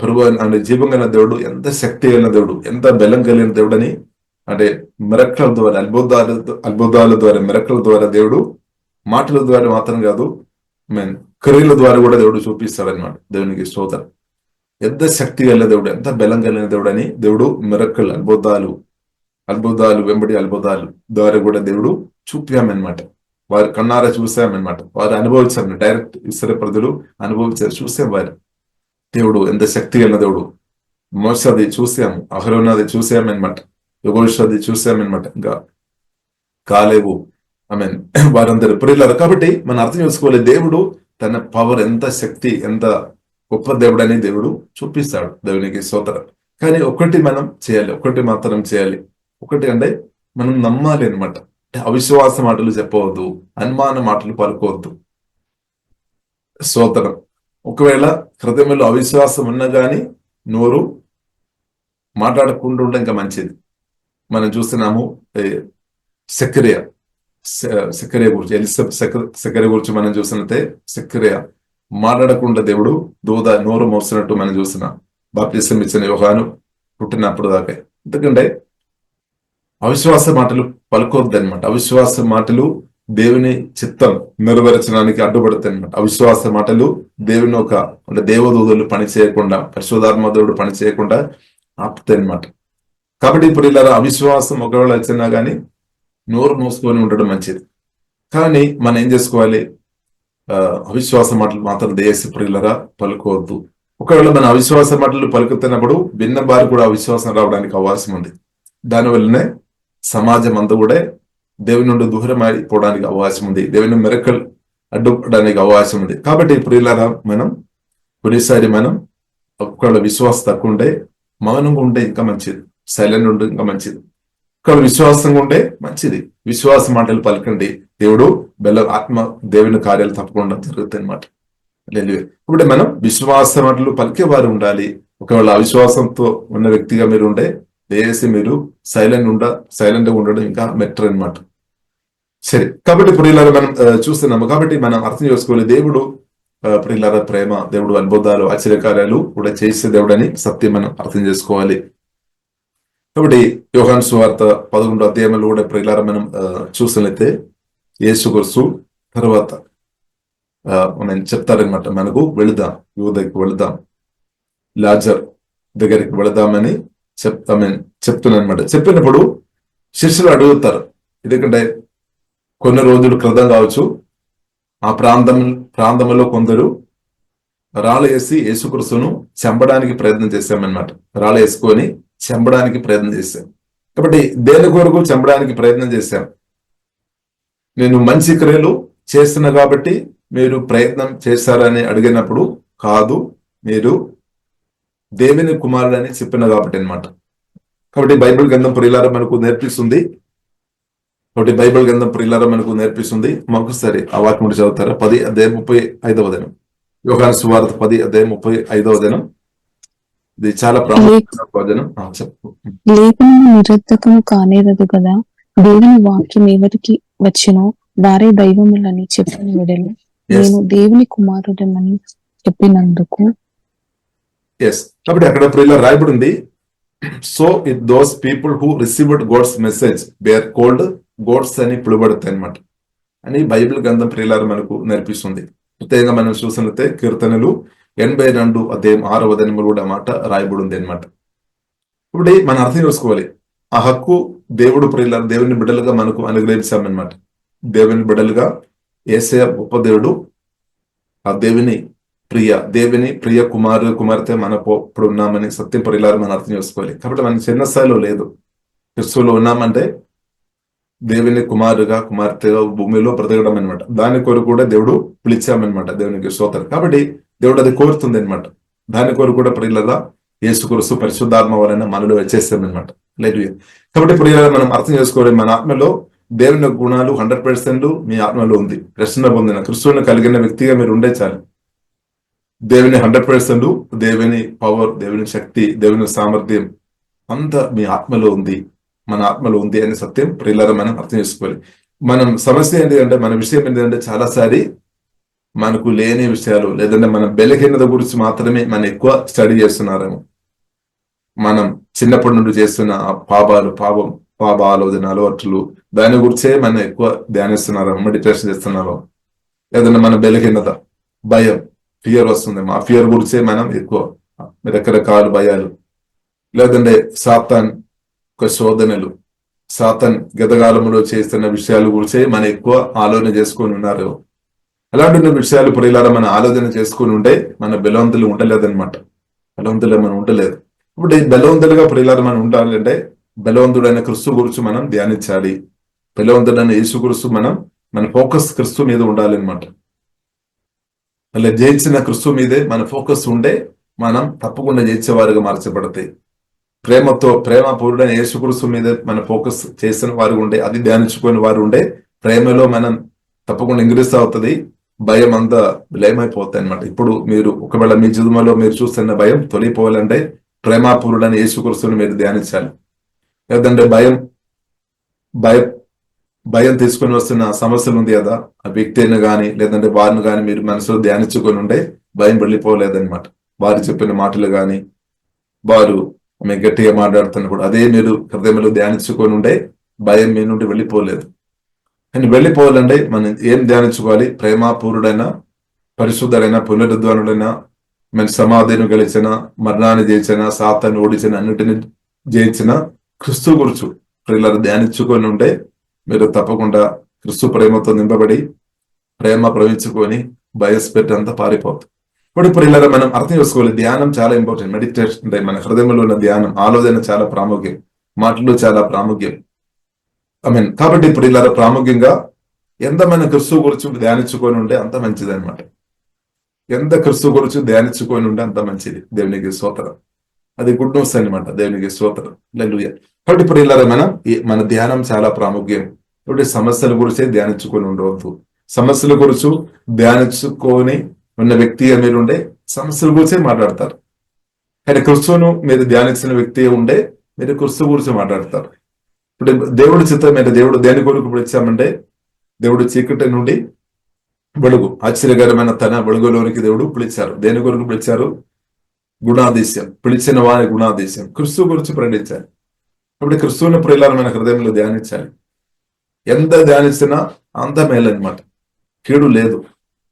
ప్రభు అంటే జీవం కలిగిన దేవుడు, ఎంత శక్తి కలిగిన దేవుడు, ఎంత బలం కలిగిన దేవుడు అని. అంటే మిరకల ద్వారా, అద్భుతాల ద్వారా, మిరకల ద్వారా దేవుడు మాటల ద్వారా మాత్రం కాదు, క్రియల ద్వారా కూడా దేవుడు చూపిస్తాడనమాట. దేవునికి స్తోత్రం. ఎంత శక్తి కలిగిన దేవుడు, ఎంత బలం కలిగిన దేవుడు అని దేవుడు మిరకల్, అద్భుతాలు వెంబడి అద్భుతాలు ద్వారా కూడా దేవుడు చూపామన్నమాట. వారు కన్నారా చూసామన్నమాట. వారు అనుభవించారు, డైరెక్ట్ ఇశ్రాయేలు ప్రజలు అనుభవించారు, చూసాం వారు. దేవుడు ఎంత శక్తి కలిగిన దేవుడు. మోషది చూసాము, అహరోనది చూసామన్నమాట, యోగోషది చూసామన్నమాట, ఇంకా కాలేవు, వారందరూ ప్రియులారు. కాబట్టి మనం అర్థం చేసుకోవాలి, దేవుడు తన పవర్, ఎంత శక్తి, ఎంత గొప్ప దేవుడు అని దేవుడు చూపిస్తాడు. దేవునికి స్తోత్రం. కానీ ఒకటి మనం చేయాలి, ఒకటి మాత్రం చేయాలి. ఒకటి అంటే మనం నమ్మాలి అనమాట. అవిశ్వాస మాటలు చెప్పవద్దు, అనుమాన మాటలు పలుకోవద్దు. స్తోత్రం. ఒకవేళ హృదయంలో అవిశ్వాసం ఉన్నా కానీ నోరు మాట్లాడకుండా ఉంటే ఇంకా మంచిది. మనం చూస్తున్నాము సెకరియా గురించి, సెకరియా గురించి మనం చూసినట్టే, సెకరియా మాట్లాడకుండా దేవుడు నోరు మోస్తున్నట్టు మనం చూస్తున్నాం. బాప్తిసం ఇచ్చిన యోహాను పుట్టినప్పుడు దాకా. ఎందుకంటే అవిశ్వాస మాటలు పలుకోవద్దు అనమాట. అవిశ్వాస మాటలు దేవుని చిత్తం నెరవేర్చడానికి అడ్డుపడతాయి అనమాట. అవిశ్వాస మాటలు దేవుని అంటే దేవదూతలు పని చేయకుండా, పరిశుద్ధాత్మ దేవుడు పని చేయకుండా ఆపుతాయి అనమాట. కాబట్టి ఇప్పుడు ఇలా అవిశ్వాసం ఒకవేళ వచ్చినా కానీ నోరు మూసుకొని ఉండడం మంచిది. కానీ మనం ఏం చేసుకోవాలి, అవిశ్వాస మాటలు మాత్రం దేశ ప్రియులరా పలుకోవద్దు. ఒకవేళ మన అవిశ్వాస మాటలు పలుకుతున్నప్పుడు భిన్న వారు కూడా అవిశ్వాసం రావడానికి అవకాశం ఉంది. దానివల్లనే సమాజం అంతా కూడా దేవుని నుండి దూరం అయిపోవడానికి అవకాశం ఉంది. దేవుని మిరకల్ అడ్డుపడడానికి అవకాశం ఉంది. కాబట్టి ప్రియులారా, మనం కొన్నిసారి మనం ఒకవేళ విశ్వాసం తక్కువ ఉంటే మౌనంగా ఉంటే ఇంకా మంచిది, సైలెంట్ ఉంటే ఇంకా మంచిది. ఒకవేళ విశ్వాసంగా ఉంటే మంచిది, విశ్వాస మాటలు పలకండి, దేవుడు ఆత్మ దేవుని కార్యాలు తప్పకుండా జరుగుతాయి అన్నమాట. ఇప్పుడు మనం విశ్వాస మాటలు పలికేవారు ఉండాలి. ఒకవేళ అవిశ్వాసంతో ఉన్న వ్యక్తిగా మీరు ఉంటే దయచేసి మీరు సైలెంట్ గా ఉండడం ఇంకా బెటర్ అనమాట. సరే, కాబట్టి ప్రియులారా మనం చూస్తున్నాము. కాబట్టి మనం అర్థం చేసుకోవాలి, దేవుడు ప్రియులారా ప్రేమ, దేవుడు అద్భుతాలు ఆశ్చర్యకార్యాలు కూడా చేసే దేవుడు అని సత్యం మనం అర్థం చేసుకోవాలి. కాబట్టి యోహాను సువార్త 11వ అధ్యాయంలో కూడా ప్రియులారా మనం చూసినట్లయితే యేసుక్రీస్తు తర్వాత మనం చెప్తారనమాట, మనకు వెళుదాం, యూదకి వెళుదాం, లాజర్ దగ్గరికి వెళదామని చెప్తున్నానమాట. చెప్పినప్పుడు శిష్యులు అడుగుతారు, ఎందుకంటే కొన్ని రోజులు క్రితం కావచ్చు ఆ ప్రాంతంలో కొందరు రాళ్ళు వేసి యేసుక్రీస్తును చంపడానికి ప్రయత్నం చేశామన్నమాట. రాళ్ళు వేసుకొని చంపడానికి ప్రయత్నం చేశాం. కాబట్టి దేని కొరకు చంపడానికి ప్రయత్నం చేశాం? నేను మంచి క్రియలు చేస్తున్నా కాబట్టి మీరు ప్రయత్నం చేశారని అడిగినప్పుడు కాదు, మీరు దేవుని కుమారుడని చెప్పిన కాబట్టి అన్నమాట. కాబట్టి బైబిల్ గ్రంథం ప్రియులారా మనకు నేర్పిస్తుంది. మాకొకసారి ఆ వాక్యం చదువుతారా? 10:35 యోహాను సువార్త 10:35. ఇది చాలా ప్రాముఖ్యమైన వచనం. చెప్పు. లేఖనము నిరర్థకము కానేరదు కదా, దేవుని వాక్యం ఎవరికి వచ్చినో వారే దైవములని చెప్పిన వెడలు నేను దేవుని కుమారుడనని చెప్పినందుకు. కాబట్టి అక్కడ ప్రియులారా రాయబడి ఉంది, so it those people who received God's message they are called gods అని పిలువబడతాయి అనమాట అని బైబిల్ గ్రంథం ప్రియులారా మనకు నేర్పిస్తుంది. ప్రత్యేకంగా మనం చూసినట్లయితే కీర్తనలు 82:6 కూడా మాట రాయబడి ఉంది అనమాట. ఇప్పుడు మనం అర్థం చేసుకోవాలి, ఆ హక్కు దేవుడు ప్రియులారా దేవుని బిడ్డలుగా మనకు అనుగ్రహించామన్నమాట. దేవుని బిడ్డలుగా యేసయ్య గొప్ప దేవుడు, ఆ దేవుని ప్రియ కుమార్తె మనకు ఇప్పుడు ఉన్నామని సత్యం ప్రియులారా మనం అర్థం చేసుకోవాలి. కాబట్టి మనం చిన్న స్థాయిలో లేదు, క్రిస్తులో ఉన్నామంటే దేవుని కుమార్తెగా భూమిలో బ్రతకడం అనమాట. దాని కొరకు కూడా దేవుడు పిలిచామన్నమాట, దేవునికి స్తోత్రం. కాబట్టి దేవుడు అది కోరుతుంది అనమాట. దాని కొరకు కూడా ప్రియులారా యేసుక్రీస్తు పరిశుద్ధాత్మ వలన మనలో వచ్చేస్తామన్నమాట. లేదు, కాబట్టి ప్రియులారా మనం అర్థం చేసుకోవాలి, మన ఆత్మలో దేవుని గుణాలు 100% మీ ఆత్మలో ఉంది. రక్షణ పొందిన క్రిస్తువుని కలిగిన వ్యక్తిగా మీరు ఉండే చాలు. దేవుని 100%, దేవుని పవర్, దేవుని శక్తి, దేవుని సామర్థ్యం అంతా మీ ఆత్మలో ఉంది, మన ఆత్మలో ఉంది అనే సత్యం ప్రియులారా మనం అర్థం చేసుకోవాలి. మనం సమస్య ఏంటంటే, మన విషయం ఏంటంటే చాలాసారి మనకు లేని విషయాలు లేదంటే మన బలహీనత గురించి మాత్రమే మనం ఎక్కువ స్టడీ చేస్తున్నారేమో. మనం చిన్నప్పటి నుండి చేస్తున్న పాప ఆలోచన అలవాట్లు దాని గురించే మనం ఎక్కువ ధ్యానిస్తున్నారేమో, మెడిటేషన్ చేస్తున్నారో. లేదంటే మన బలహీనత, భయం, ఫియర్ వస్తుందేమో, ఆ ఫియర్ గురించే మనం ఎక్కువ రకరకాల భయాలు, లేదంటే సాతాన్ శోధనలు, సాతాన్ గతకాలంలో చేస్తున్న విషయాల గురించే మనం ఎక్కువ ఆలోచన చేసుకొని ఉన్నారు. అలాంటి విషయాలు ప్రియులారా మనం ఆలోచన చేసుకుని ఉంటే మన బలవంతులు ఉండలేదన్నమాట. మనం ఉండలేదు. ఇప్పుడు ఈ బలవంతులుగా ప్రియులారా మనం ఉండాలంటే బలవంతుడైన క్రిస్తు గురించి మనం ధ్యానించాలి. బలవంతుడైన యేసు గురించి మన ఫోకస్ క్రిస్తు మీద ఉండాలి అనమాట. అలా జయించిన క్రిస్తు మీదే మన ఫోకస్ ఉంటే మనం తప్పకుండా జయించేవారుగా మార్చబడతాయి. ప్రేమపూర్ణుడైన యేసుక్రీస్తు మీద మన ఫోకస్ చేసిన వారు ఉండే, అది ధ్యానించుకుని వారు ఉండే, ప్రేమలో మనం తప్పకుండా ఇంగ్రీస్ అవుతుంది, భయం అంతా లయమైపోతాయి అనమాట. ఇప్పుడు మీరు ఒకవేళ మీ జీవితంలో మీరు చూస్తున్న భయం తొలిపోవాలంటే ప్రేమపూర్ణుడైన యేసుక్రీస్తుని మీరు ధ్యానించాలి. లేదంటే భయం తీసుకొని వస్తున్న సమస్యలు ఉంది కదా, ఆ వ్యక్తిని కానీ లేదంటే వారిని కానీ మీరు మనసులో ధ్యానించుకొని ఉంటే భయం వెళ్ళిపోలేదన్నమాట. వారు చెప్పిన మాటలు కానీ వారు మేము గట్టిగా మాట్లాడుతున్నప్పుడు అదే మీరు హృదయంలో ధ్యానించుకొని ఉంటే భయం మీ నుండి వెళ్ళిపోలేదు. కానీ వెళ్ళిపోవాలంటే మనం ఏం ధ్యానించుకోవాలి? ప్రేమపూర్ణుడైన, పరిశుద్ధుడైన, పునరుద్ధానుడైన, మన సమాధిని గెలిచిన, మరణాన్ని జయించిన, సాతాన్ని ఓడించిన, అన్నిటిని జయించిన క్రిస్తు గురుచు ప్రియులారా ధ్యానించుకొని ఉంటే మీరు తప్పకుండా క్రిస్తు ప్రేమతో నింపబడి ప్రేమ ప్రవహించుకొని భయస్పెట్టంతా పారిపోతుంది. ఇప్పుడు ప్రియులారా మనం అర్థం చేసుకోవాలి, ధ్యానం చాలా ఇంపార్టెంట్. మెడిటేషన్ అంటే మన హృదయంలో ఉన్న ధ్యానం, ఆలోచన చాలా ప్రాముఖ్యం, మాటలు చాలా ప్రాముఖ్యం. కాబట్టి ప్రియులారా ప్రాముఖ్యంగా ఎంత మన క్రిస్తు గురించి ధ్యానించుకొని ఉంటే అంత మంచిది అనమాట. ఎంత క్రిస్తు గురించి ధ్యానించుకొని ఉంటే అంత మంచిది. దేవునికి స్తోత్రం. అది గుడ్ న్యూస్ అనమాట. దేవునికి స్తోత్రం. హల్లెలూయా. కాబట్టి ఇప్పుడు ఇలా మన ధ్యానం చాలా ప్రాముఖ్యం. ఇప్పుడు సమస్యల గురించే ధ్యానించుకొని ఉండవద్దు. సమస్యల గురించి ధ్యానించుకొని ఉన్న వ్యక్తిగా మీరు ఉండే సమస్యల గురించే మాట్లాడతారు. కానీ క్రిస్తువును మీరు ధ్యానించిన వ్యక్తి ఉండే మీరు క్రిస్తు గురించి మాట్లాడతారు. ఇప్పుడు దేవుడి చిత్తం ఏంటి? దేవుడు దేని కొరకు పిలిచామంటే దేవుడు చీకటి నుండి వెలుగు, ఆశ్చర్యకరమైన తన వెలుగులోనికి దేవుడు పిలిచారు. దేని కొరకు పిలిచారు? గుణాదేశం, పిలిచిన వారి గుణాదేశం, క్రిస్తు గురించి ప్రకటించాలి. కాబట్టి క్రిస్తువుని ప్రియులమైన హృదయంలో ధ్యానించాలి. ఎంత ధ్యానించినా అంత మేలనమాట. కీడు లేదు.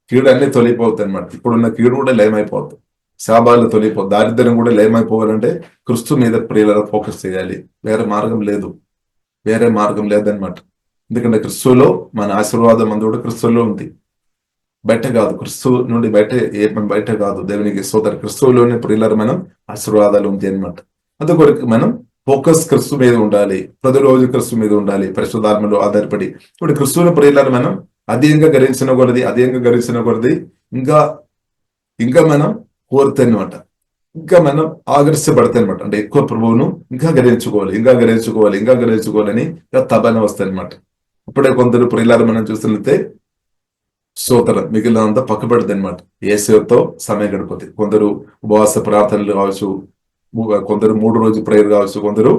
కీడు అన్ని తొలిపోతుంది అనమాట. ఇప్పుడున్న కీడు కూడా లయమైపోతుంది. శాపాలు తొలిపోతుంది. దారిద్ర్యం కూడా లయమైపోవాలంటే క్రిస్తు మీద ప్రియుల ఫోకస్ చేయాలి. వేరే మార్గం లేదు. వేరే మార్గం లేదనమాట. ఎందుకంటే క్రిస్తులో మన ఆశీర్వాదం అందు కూడా క్రిస్తులో ఉంది. బయట కాదు. క్రిస్తు నుండి బయట కాదు. దేవునికి స్తోత్రం. క్రిస్తువులోని ప్రియులమైన ఆశీర్వాదాలు ఉంది అనమాట. అందుకొరకు మనం ఫోకస్ క్రిస్తు మీద ఉండాలి. ప్రతిరోజు క్రిస్తు మీద ఉండాలి. పరిశుద్ధాత్మలో ఆధారపడి ఇప్పుడు క్రిస్తువుల ప్రియులను మనం అధికంగా గరించిన కొలది ఇంకా మనం కోరుతాయి అనమాట. ఇంకా మనం ఆకర్షపడతాయి అనమాట. అంటే ఎక్కువ ప్రభువును ఇంకా గరించుకోవాలని తపన వస్తాయి అనమాట. ఇప్పుడే కొందరు ప్రియులను మనం చూసినట్లయితే స్తోత్రం మిగిలినంతా పక్కబడుతుంది అనమాట. యేసుతో సమయం గడిపోతుంది. కొందరు ఉపవాస ప్రార్థనలు కావచ్చు, కొందరు 3 రోజు ప్రేయర్ కావచ్చు, కొందరు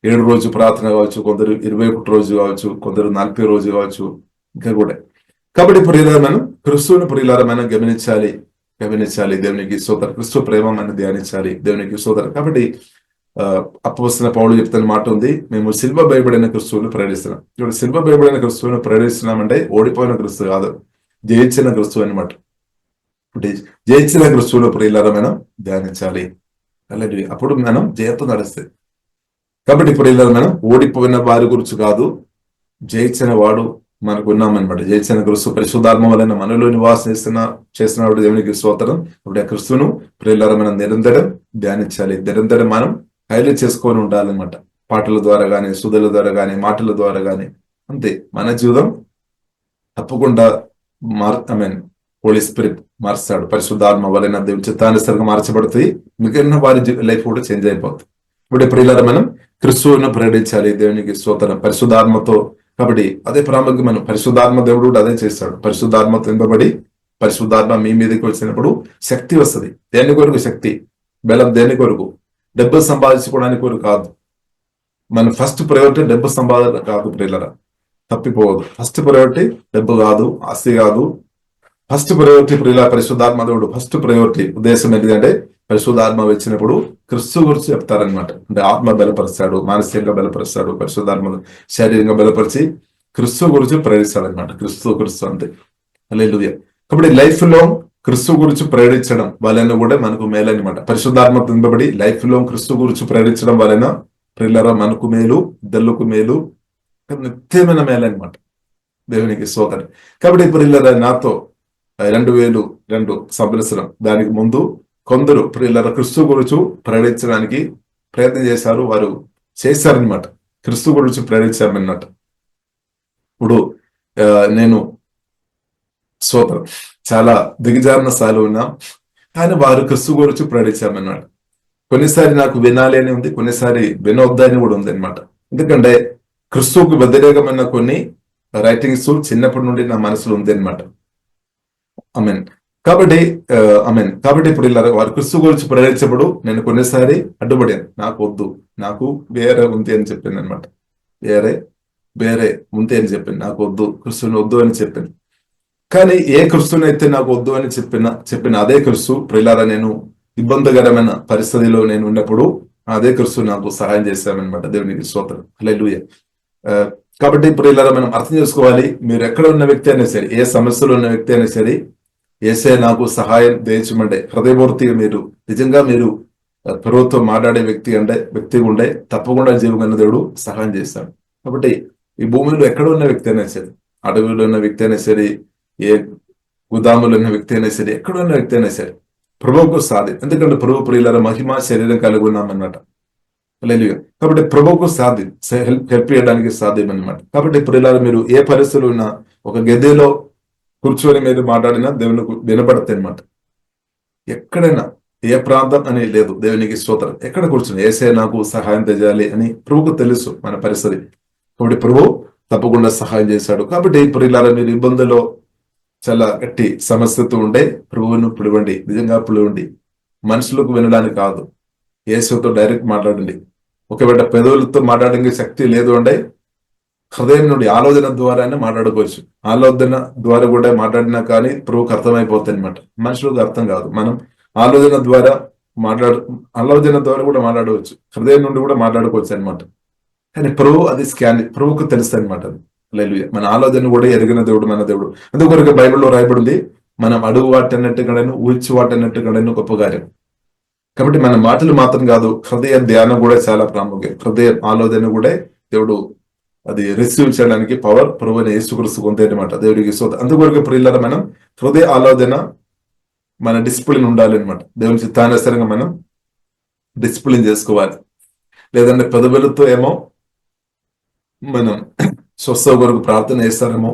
7 రోజు ప్రార్థన కావచ్చు, కొందరు 21 రోజు కావచ్చు, కొందరు 40 రోజు కావచ్చు, ఇంకా కూడా. కాబట్టి ప్రియులారా మనం క్రిస్తువుని మనం గమనించాలి. దేవునికి స్తోత్రం. క్రిస్తు ప్రేమ మనం ధ్యానించాలి. దేవునికి స్తోత్రం. కాబట్టి అపోస్తలుడైన పౌలు చెప్తున్న మాట ఉంది, మేము సిల్వ భయపడిన క్రిస్తువుని ప్రకటిస్తున్నాం. ఇప్పుడు సిల్వ భయపడిన క్రిస్తువుని ప్రకటిస్తున్నామంటే ఓడిపోయిన క్రిస్తు కాదు, జయించిన క్రిస్తువు అనమాట. జయించిన క్రిస్తువులో ప్రియులారా మనం ధ్యానించాలి. అలాంటివి అప్పుడు మనం జయతో నడుస్తుంది. కాబట్టి ఇప్పుడు ఇలా మనం ఓడిపోయిన వారి గురించి కాదు, జయించిన వాడు మనకు ఉన్నామన్నమాట. జయించిన క్రిస్తు పరిశుద్ధాత్మ వలన మనలో నివాసం చేస్తున్న దేవునికి స్తోత్రం. ఇప్పుడు ఆ క్రిస్తును ప్రియులారా మనం నిరంతరం ధ్యానించాలి. నిరంతరం మనం హైలైట్ చేసుకొని ఉండాలన్నమాట. పాటల ద్వారా కానీ, సుధల ద్వారా కానీ, మాటల ద్వారా కానీ. అంతే మన జీవితం తప్పకుండా హోలీ స్పిరిట్ మారుస్తాడు. పరిశుద్ధాత్మ వలన దేవుని చిత్తానుసారంగా మార్చబడుతుంది. మిగిలిన వారి లైఫ్ కూడా చేంజ్ అయిపోతుంది. ఇప్పుడు ప్రియులారా మనం క్రిస్తువును ప్రకటించాలి. దేవునికి స్తోత్రం. పరిశుద్ధాత్మతో. కాబట్టి అదే ప్రాముఖ్యం. మనం పరిశుద్ధాత్మ దేవుడు కూడా అదే చేస్తాడు. పరిశుద్ధాత్మతో నింపబడి పరిశుద్ధాత్మ మీ మీదకి వచ్చినప్పుడు శక్తి వస్తుంది. దేని కొరకు శక్తి? బలం దేని కొరకు? డబ్బు సంపాదించుకోవడానికి కొరకు కాదు. మన ఫస్ట్ ప్రయారిటీ డబ్బు సంపాదన కాదు ప్రియులారా, తప్పిపోవద్దు. ఫస్ట్ ప్రయారిటీ డబ్బు కాదు, ఆస్తి కాదు. ఫస్ట్ ప్రయారిటీ ప్రియుల పరిశుద్ధాత్మ దేవుడు. ఫస్ట్ ప్రయారిటీ ఉద్దేశం ఏంటంటే పరిశుద్ధాత్మ వచ్చినప్పుడు క్రిస్తు గురించి చెప్తారనమాట. అంటే ఆత్మ బలపరుస్తాడు, మానసికంగా బలపరుస్తాడు, పరిశుద్ధాత్మ శారీరంగా బలపరిచి క్రిస్తు గురించి ప్రకటిస్తాడనమాట. క్రిస్తు అంతే. హల్లెలూయా. కాబట్టి లైఫ్ లో క్రిస్తు గురించి ప్రకటించడం వలన కూడా మనకు మేలనమాట. పరిశుద్ధాత్మ తింపబడి లైఫ్ లో క్రిస్తు గురించి ప్రకటించడం వలన ప్రియులారా మనకు మేలు, ఇద్దరులకు మేలు, నిత్యమైన మేలనమాట. దేవునికి స్తోత్రం. కాబట్టి ప్రియులారా నాతో 2002 సంవత్సరం దానికి ముందు కొందరు ప్రియులారా క్రిస్తు గురించి ప్రకటించడానికి ప్రయత్నం చేశారు. వారు చేశారనమాట. క్రిస్తు గురించి ప్రకటించారన్నమాట. ఇప్పుడు నేను స్తోత్రం చాలా దిగజారిన స్థాయిలో ఉన్నా, కానీ వారు క్రిస్తు గురించి ప్రకటించామన్నమాట. కొన్నిసారి నాకు వినాలి అని ఉంది, కొన్నిసారి వినొద్దని కూడా ఉంది అనమాట. ఎందుకంటే క్రిస్తువుకు వ్యతిరేకమైన కొన్ని రైటింగ్స్ చిన్నప్పటి నుండి నా మనసులో ఉంది అనమాట. కాబట్టి ఇప్పుడు ఇలా వారు క్రిస్తు గురించి ప్రకటించబడు నేను కొన్నిసారి అడ్డుపడాను. నాకు వద్దు, నాకు వేరే ఉంది అని చెప్పింది అనమాట. వేరే ఉంది అని చెప్పింది. నాకు వద్దు, క్రిస్తుని వద్దు అని చెప్పింది. కానీ ఏ క్రిస్తుని అయితే నాకు వద్దు అని చెప్పిన అదే క్రిస్తు ప్రియులారా నేను ఇబ్బందికరమైన పరిస్థితిలో నేను ఉన్నప్పుడు అదే క్రిస్తు నాకు సహాయం చేశామన్నమాట. దేవునికి స్తోత్రం. హల్లెలూయా. కాబట్టి ప్రియులారా మనం అర్థం చేసుకోవాలి. మీరు ఎక్కడ ఉన్న వ్యక్తి అయినా సరే, ఏ సమస్యలో ఉన్న వ్యక్తి అయినా సరే, యేసే నాకు సహాయం దయచేయమంటే హృదయపూర్తిగా నిజంగా మీరు ప్రభుత్వం మాట్లాడే వ్యక్తి ఉండే తప్పకుండా జీవగల దేవుడు సహాయం చేస్తాడు. కాబట్టి ఈ భూమిలో ఎక్కడ ఉన్న వ్యక్తి అయినా సరే, అడవిలో ఉన్న వ్యక్తి అయినా సరే, ఏ గుదాములో ఉన్న వ్యక్తి అయినా సరే, ఎక్కడ ఉన్న వ్యక్తి అయినా సరే ప్రభువుకు సాధి. ఎందుకంటే ప్రభు ప్రియులారా మహిమ శరీరం కలిగి ఉన్నామన్నమాట. హల్లెలూయా. కాబట్టి ప్రభువుకు సాధ్యం, హెల్ప్ చేయడానికి సాధ్యం అనమాట. కాబట్టి ఇప్పుడు ఇలా మీరు ఏ పరిస్థితులు ఉన్నా ఒక గదిలో కూర్చొని మీరు మాట్లాడినా దేవునికి వినపడతాయి అనమాట. ఎక్కడైనా ఏ ప్రాంతం అని లేదు, దేవునికి స్తోత్రం. ఎక్కడ కూర్చుని ఏసే నాకు సహాయం చేయాలి అని ప్రభువుకు తెలుసు మన పరిస్థితి. కాబట్టి ప్రభు తప్పకుండా సహాయం చేశాడు. కాబట్టి ఇప్పుడు ఇలా మీరు ఇబ్బందుల్లో చాలా గట్టి సమస్యతో ఉండే ప్రభువును పిలవండి, నిజంగా పిలవండి. మనుషులకు వినడానికి కాదు, యేసుతో డైరెక్ట్ మాట్లాడండి. ఒకవేళ పెదవులతో మాట్లాడే శక్తి లేదు అంటే హృదయం నుండి ఆలోచన ద్వారానే మాట్లాడుకోవచ్చు. ఆలోచన ద్వారా కూడా మాట్లాడినా కానీ ప్రభువుకు అర్థమైపోతుంది అనమాట. మనుషులకు అర్థం కాదు. మనం ఆలోచన ద్వారా ఆలోచన ద్వారా కూడా మాట్లాడవచ్చు, హృదయం నుండి కూడా మాట్లాడుకోవచ్చు అనమాట. కానీ ప్రభు అది ప్రభువుకు తెలుస్తుంది అనమాట. అది హల్లెలూయా. మన ఆలోచన కూడా ఎరిగిన దేవుడు మన దేవుడు. అందుకొరకు బైబిల్లో రాయబడింది, మనం అడుగు వాటన్నట్టుగాను ఊడ్చి వాటన్నట్టుగాను గొప్ప కార్యం. కాబట్టి మన మాటలు మాత్రం కాదు, హృదయ ధ్యానం కూడా చాలా ప్రాముఖ్యం. హృదయ ఆలోచన కూడా దేవుడు అది రిసీవ్ చేయడానికి పవర్ ప్రభు యేసుక్రీస్తుకు ఉంది అనమాట. దేవుడికి స్తోత్రం. అందుకొరకు ప్రియులారా, మనం హృదయ ఆలోచన మన డిసిప్లిన్ ఉండాలి అనమాట. దేవుని చిత్తానుసారంగా మనం డిసిప్లిన్ చేసుకోవాలి. లేదంటే పెదవులతో ఏమో మనం స్వస్థ కొరకు ప్రార్థన చేస్తారేమో,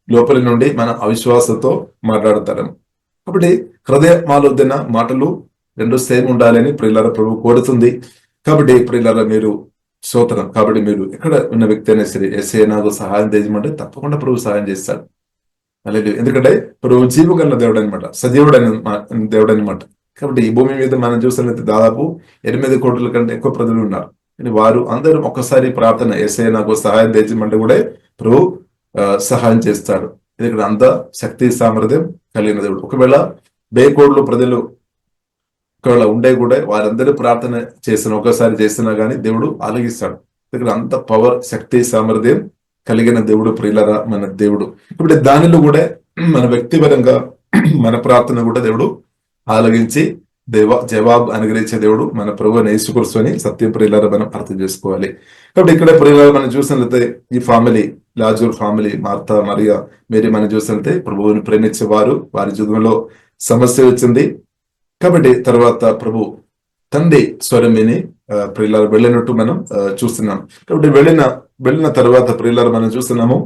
లోపలి నుండి మనం అవిశ్వాసంతో మాట్లాడతారేమో. కాబట్టి హృదయ ఆలోచన మాటలు రెండు సేమ్ ఉండాలని ప్రియులారా ప్రభు కోరుతుంది. కాబట్టి ప్రియులారా మీరు స్తోత్రం. కాబట్టి మీరు ఎక్కడ ఉన్న వ్యక్తి అయినా సరే యేసయ్య నాకు సహాయం చేయమంటే తప్పకుండా ప్రభు సహాయం చేస్తాడు. అలాగే ఎందుకంటే ప్రభు జీవగల దేవుడు అనమాట, సజీవుడు దేవుడు అనమాట. కాబట్టి ఈ భూమి మీద మనం చూసినట్లయితే దాదాపు 8 కోట్ల కంటే ఎక్కువ ప్రజలు ఉన్నారు. వారు అందరూ ఒక్కసారి ప్రార్థన యేసయ్య నాకు సహాయం చేయమంటే కూడా ప్రభు సహాయం చేస్తాడు. ఎందుకంటే అంత శక్తి సామర్థ్యం కలిగిన దేవుడు. ఒకవేళ 1000 కోట్ల ప్రజలు ఒకవేళ ఉండే కూడా వారందరూ ప్రార్థన ఒకసారి చేసినా కానీ దేవుడు ఆలగిస్తాడు. ఇక్కడ అంత పవర్, శక్తి, సామర్థ్యం కలిగిన దేవుడు ప్రియులారా మన దేవుడు. ఇప్పుడు దానిలో కూడా మన వ్యక్తిపరంగా మన ప్రార్థన కూడా దేవుడు ఆలగించి జవాబు అనుగ్రహించే దేవుడు మన ప్రభువైన యేసుక్రీస్తు అని సత్యం ప్రియులారా మనం అర్థం చేసుకోవాలి. కాబట్టి ఇక్కడ ప్రియులారా మనం చూసినట్లయితే ఈ family, Lazar family, Martha, Maria, Mary మనం చూసినట్లయితే ప్రభువుని ప్రేమించేవారు. వారి జీవితంలో సమస్య వచ్చింది. కాబట్టి తర్వాత ప్రభు తండ్రి స్వరం విని ప్రియులారా వెళ్ళినట్టు మనం చూస్తున్నాం. కాబట్టి వెళ్ళిన తర్వాత ప్రియులారా మనం చూస్తున్నాము,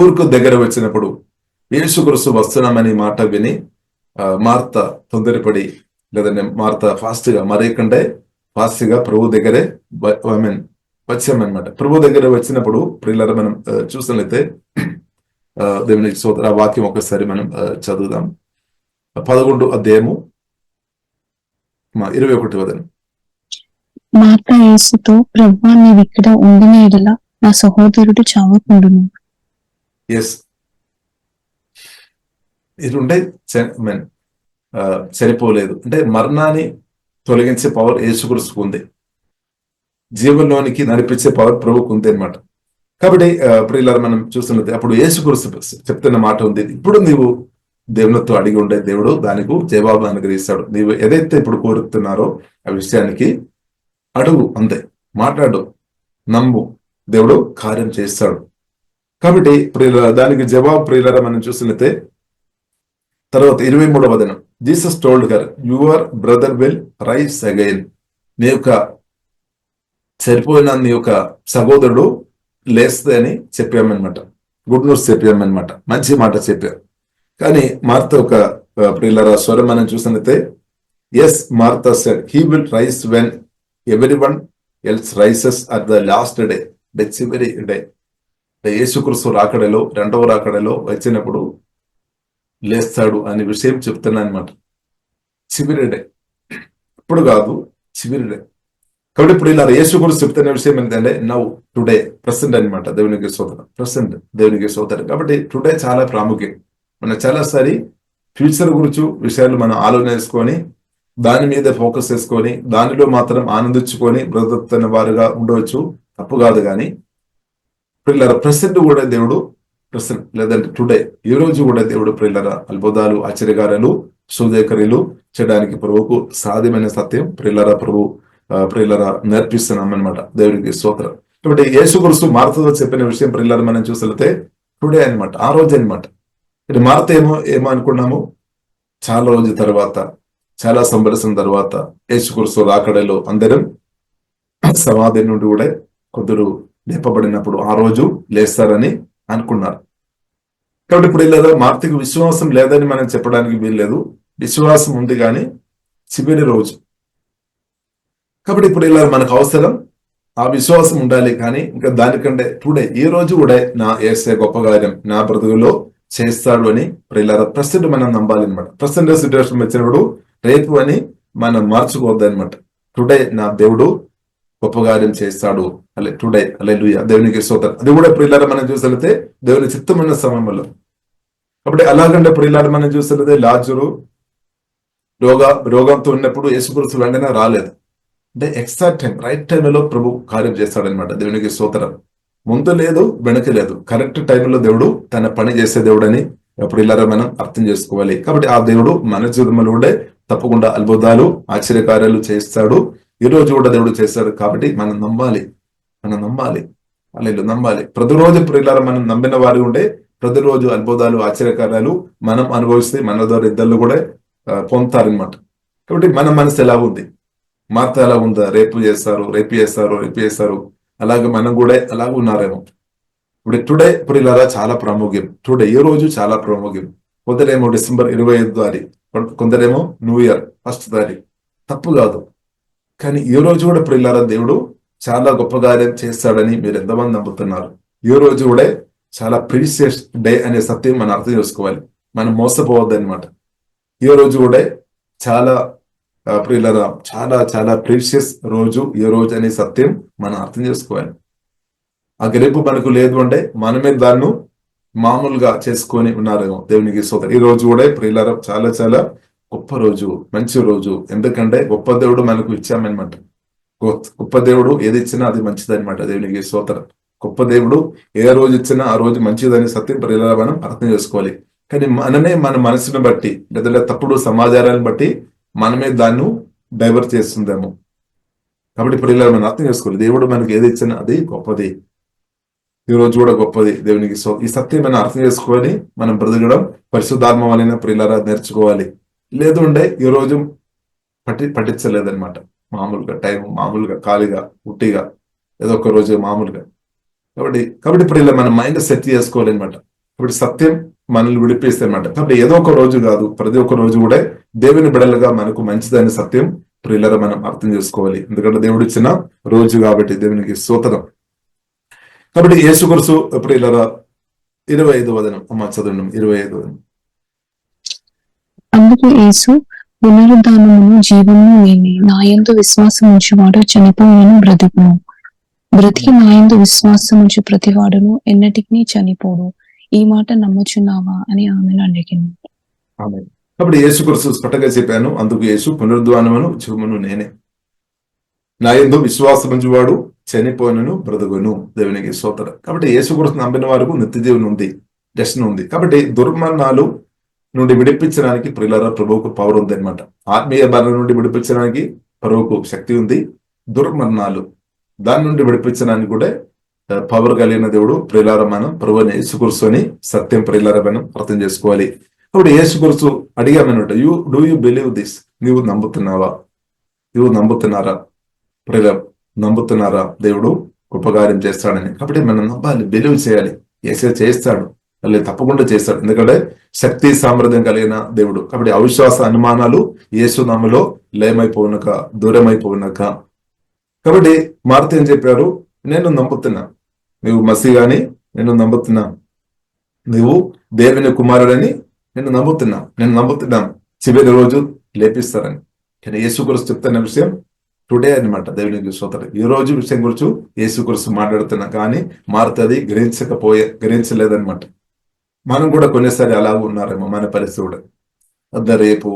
ఊరుకు దగ్గర వచ్చినప్పుడు యేసుక్రీస్తు వస్తున్నామని మాట విని మార్త తొందరపడి, లేదంటే మార్త ఫాస్ట్ గా మరేకంటే ఫాస్ట్ గా ప్రభు దగ్గరే వచ్చామన్నమాట. ప్రభు దగ్గర వచ్చినప్పుడు ప్రియులారా మనం చూసినట్లయితే దేవుని స్తోత్రం. ఆ వాక్యం ఒకసారి మనం చదువుదాం. 11 అధ్యాయము 21 వదనం. మార్త యేసుతో, ప్రభువా నీవిక్కడ ఉండిన ఎడల నా సహోదరుడు చావకుండును. ఎస్, ఇది ఉంటే సరిపోలేదు. అంటే మరణాన్ని తొలగించే పవర్ యేసుక్రీస్తుకు ఉంది, జీవంలోనికి నడిపించే పవర్ ప్రభువుకు ఉంది అనమాట. కాబట్టి ప్రియులారా మనం చూస్తున్నది అప్పుడు యేసుక్రీస్తు చెప్తున్న మాట ఉంది, ఇప్పుడు నీవు దేవునితో అడిగి ఉండే దేవుడు దానికి జవాబు అనుగ్రహిస్తాడు. నీవు ఏదైతే ఇప్పుడు కోరుతున్నారో ఆ విషయానికి అడుగు, అంతే, మాట్లాడు, నమ్ము, దేవుడు కార్యం చేస్తాడు. కాబట్టి ప్రియులారా దానికి జవాబు ప్రియులారా మనం చూసినట్లయితే తర్వాత 23వ వచనం, Jesus told her, your brother will rise again. నీ యొక్క సరిపోయిన నీ యొక్క సహోదరుడు లేస్తే అని చెప్పామన్నమాట. గుడ్ న్యూస్ చెప్పామన్నమాట, మంచి మాట చెప్పారు. కానీ మార్త ఒక ప్రియులారా స్వరం మనం చూసినట్లయితే, yes Martha said he will rise when everyone else rises at the last day. చివరి డే, యేసుక్రీస్తు రాకడలో, రెండవ రాకడలో వచ్చినప్పుడు లేస్తాడు అనే విషయం చెప్తున్నా అనమాట. చివరి డే, ఇప్పుడు కాదు, చివరి డే. కాబట్టి ఇప్పుడు ఇలా యేసుక్రీస్తు చెప్తున్న విషయం ఏంటంటే నౌ, టుడే, ప్రెసెంట్ అనమాట. దేవునికి స్తోత్రం, ప్రెసెంట్, దేవునికి స్తోత్రం. కాబట్టి టుడే చాలా ప్రాముఖ్యం. మనం చాలాసారి ఫ్యూచర్ గురించి విషయాలు మనం ఆలోచన చేసుకొని దాని మీద ఫోకస్ చేసుకొని దానిలో మాత్రం ఆనందించుకొని బ్రతుకుతున్న వారుగా ఉండవచ్చు, తప్పు కాదు. కానీ ప్రియులారా ప్రెసెంట్ కూడా దేవుడు, ప్రెసెంట్ లేదంటే టుడే, ఈ రోజు కూడా దేవుడు ప్రియులారా అద్భుతాలు, ఆశ్చర్యకార్యాలు, సూచక్రియలు చేయడానికి ప్రభువుకు సాధ్యమైన సత్యం ప్రియులారా నేర్పిస్తున్నాం అనమాట. దేవుడికి స్తోత్రం. కాబట్టి యేసుక్రీస్తు మార్తతో చెప్పిన విషయం ప్రియులారా మనం చూసినట్లయితే టుడే అనమాట, ఆ రోజు అనమాట. ఇది మార్త ఏమో అనుకున్నాము, చాలా రోజుల తర్వాత, చాలా సంవత్సరం తర్వాత యేసుక్రీస్తు రాకడలో అందరం సమాధి నుండి కూడా కొందరు లేపబడినప్పుడు ఆ రోజు లేస్తారని అనుకున్నారు. కాబట్టి ఇప్పుడు ఇలా మార్తికి విశ్వాసం లేదని మనం చెప్పడానికి వీల్లేదు. విశ్వాసం ఉంది కానీ చివరి రోజు. కాబట్టి ఇప్పుడు ఇలా మనకు అవసరం ఆ విశ్వాసం ఉండాలి. కానీ ఇంకా దానికంటే టుడే ఈ రోజు కూడా నా యేసే గొప్ప కార్యం నా బ్రతుకులో చేస్తాడు అని ప్రియులారా ప్రస్తుతం మనం నమ్మాలి అనమాట. ప్రస్తుత సిచ్యువేషన్ వచ్చినప్పుడు రేపు అని మనం మార్చుకోవద్దు అనమాట. టుడే నా దేవుడు గొప్ప కార్యం చేస్తాడు అలే టుడే హల్లెలూయా దేవునికి స్తోత్రం. అది కూడా ప్రియులారా మనం చూసితే దేవుని చిత్తమైన సమయంలో. కాబట్టి అలాగంటే ప్రియులారా మనం చూసితే లాజరు రోగంతో ఉన్నప్పుడు యేసుక్రీస్తు వెంటనే రాలేదు. అంటే ఎగ్జాక్ట్ టైం రైట్ టైంలో ప్రభు కార్యం చేస్తాడనమాట. దేవునికి స్తోత్రం. ముందు లేదు వెనక లేదు, కరెక్ట్ టైంలో దేవుడు తన పని చేసే దేవుడు అని ఎప్పుడు ఇలా మనం అర్థం చేసుకోవాలి. కాబట్టి ఆ దేవుడు మన జీవితంలో కూడా తప్పకుండా అద్భుతాలు ఆశ్చర్యకార్యాలు చేస్తాడు. ఈ రోజు కూడా దేవుడు చేస్తాడు. కాబట్టి మనం నమ్మాలి అలా నమ్మాలి. ప్రతిరోజు ప్రియులారా మనం నమ్మిన వారు ఉంటే ప్రతిరోజు అద్భుతాలు ఆశ్చర్యకార్యాలు మనం అనుభవిస్తే మన ద్వారా ఇద్దరు కూడా పొందుతారనమాట. కాబట్టి మన మనసు ఎలా ఉంది, మాత ఎలా ఉందా, రేపు చేస్తారు అలాగే మనం కూడా అలాగే ఉన్నారేమో. ఇప్పుడు టుడే ప్రియులారా చాలా ప్రాముఖ్యం. టుడే ఈ రోజు చాలా ప్రాముఖ్యం. కొందరేమో డిసెంబర్ 25 తారీఖు, కొందరేమో న్యూ ఇయర్ 1st తారీఖు. తప్పు కాదు, కానీ ఈ రోజు కూడా ప్రియులారా దేవుడు చాలా గొప్ప కార్యం చేస్తాడని మీరు ఎంతమంది నమ్ముతున్నారు? ఈ రోజు కూడా చాలా ప్రీషియస్ డే అనే సత్యం మనం అర్థం చేసుకోవాలి. మనం మోసపోవద్దు అనమాట. ఈ రోజు కూడా చాలా ప్రియులారా చాలా చాలా ప్రీషియస్ రోజు ఈ రోజు అనే సత్యం మనం అర్థం చేసుకోవాలి. ఆ గ్రేపు మనకు లేదు అంటే మనమే దాన్ని మామూలుగా చేసుకొని ఉన్నారేమో. దేవునికి స్తోత్రం. ఈ రోజు కూడా ప్రియులారా చాలా చాలా గొప్ప రోజు, మంచి రోజు. ఎందుకంటే గొప్ప దేవుడు మనకు ఇచ్చామన్నమాట. గొప్ప దేవుడు ఏది ఇచ్చినా అది మంచిదన్నమాట. దేవునికి స్తోత్రం. గొప్ప దేవుడు ఏ రోజు ఇచ్చినా ఆ రోజు మంచిదని సత్యం ప్రియులారా మనం అర్థం చేసుకోవాలి. కానీ మనమే మన మనసును బట్టి లేదా తప్పుడు సమాచారాన్ని బట్టి మనమే దాన్ని డైవర్ట్ చేస్తుందేమో. కాబట్టి ఇప్పుడు ఇలా మనం అర్థం చేసుకోవాలి. దేవుడు మనకి ఏది ఇచ్చినా అది గొప్పది. ఈ రోజు కూడా గొప్పది. దేవునికి ఈ సత్యం మనం అర్థం చేసుకొని మనం బ్రతకడం పరిశుద్ధాత్మ వలన ప్రియులారా నేర్చుకోవాలి. లేదు ఉండే ఈ రోజు పట్టించలేదన్నమాట. మామూలుగా టైం మామూలుగా ఖాళీగా ఉట్టిగా ఏదో ఒక రోజు మామూలుగా. కాబట్టి ఇప్పుడు ఇలా మన మైండ్ సెట్ చేసుకోవాలి అనమాట. ఇప్పుడు సత్యం మనల్ని విడిపిస్తే అనమాట. కాబట్టి ఏదో ఒక రోజు కాదు, ప్రతి ఒక్క రోజు కూడా దేవుని బిడలుగా మనకు మంచిదని సత్యం ప్రియులారా మనం అర్థం చేసుకోవాలి. ఎందుకంటే దేవుడు ఇచ్చిన రోజు కాబట్టి దేవునికి స్తోత్రం. కాబట్టి యేసుక్రీస్తు ప్రియులారా 25వ వచనం అమ్మ చదవండి. 25వ వచనం. అందుకు యేసు పునరుద్ధానమును జీవమును నేనే, నా యందు విశ్వాసం ఉంచువాడు చనిపోయినను బ్రతుకును, బ్రతికి నా యందు విశ్వాసం ఉంచు ప్రతివాడును ఎన్నటికీ చనిపోడు. ఈ మాట నమ్ముచున్నావా అని ఆమెను అడిగింది. కాబట్టి యేసుక్రీస్తు స్పష్టంగా చెప్పాను. అందుకు యేసు పునరుద్ధానమును జీవమును నేనే, నా యందు విశ్వాసం ఉంచువాడు చనిపోయినను బ్రతుకును. దేవునికి స్తోత్రం. కాబట్టి యేసుక్రీస్తు నమ్మిన వారికి నిత్య జీవనం ఉంది, రక్షణ ఉంది. కాబట్టి దుర్మరణాలు నుండి విడిపించడానికి ప్రియులారా ప్రభువుకు పవర్ ఉంది అనమాట. ఆత్మీయ మరణం నుండి విడిపించడానికి ప్రభువుకు శక్తి ఉంది. దుర్మరణాలు దాని నుండి విడిపించడానికి కూడా పవర్ కలిగిన దేవుడు ప్రియులారా మనం ప్రభువుని యేసుక్రీస్తు అని సత్యం ప్రియులారా మనం అర్థం చేసుకోవాలి. కాబట్టి యేసుక్రీస్తు అడిగామన్నమాట, డూ యూ బిలీవ్ దిస్? నీవు నమ్ముతున్నారా ప్రియుల? నమ్ముతున్నారా దేవుడు గొప్ప కార్యం చేస్తాడని? కాబట్టి మనం నమ్మాలి, బిలీవ్ చేయాలి. యేసే చేస్తాడు, మళ్ళీ తప్పకుండా చేస్తాడు. ఎందుకంటే శక్తి సామర్థ్యం కలిగిన దేవుడు. కాబట్టి అవిశ్వాస అనుమానాలు యేసు నామములో లేమైపోనక దూరమైపోనక. కాబట్టి మార్త ఏం చెప్పారు? నేను నమ్ముతున్నా, నువ్వు మసీహాని నేను నమ్ముతున్నా, నువ్వు దేవుని కుమారుడని నేను నమ్ముతున్నాను, చివరి రోజు లేపిస్తారని. కానీ యేసుక్రీస్తు చెప్తున్న విషయం టుడే అనమాట. దేవునికి స్తోత్రం. ఈ రోజు విషయం గురించి యేసుక్రీస్తు మాట్లాడుతున్నా, కానీ మారుతుంది గ్రహించలేదనమాట. మనం కూడా కొన్నిసారి అలాగ ఉన్నారేమో మన పరిస్థితి కూడా. రేపు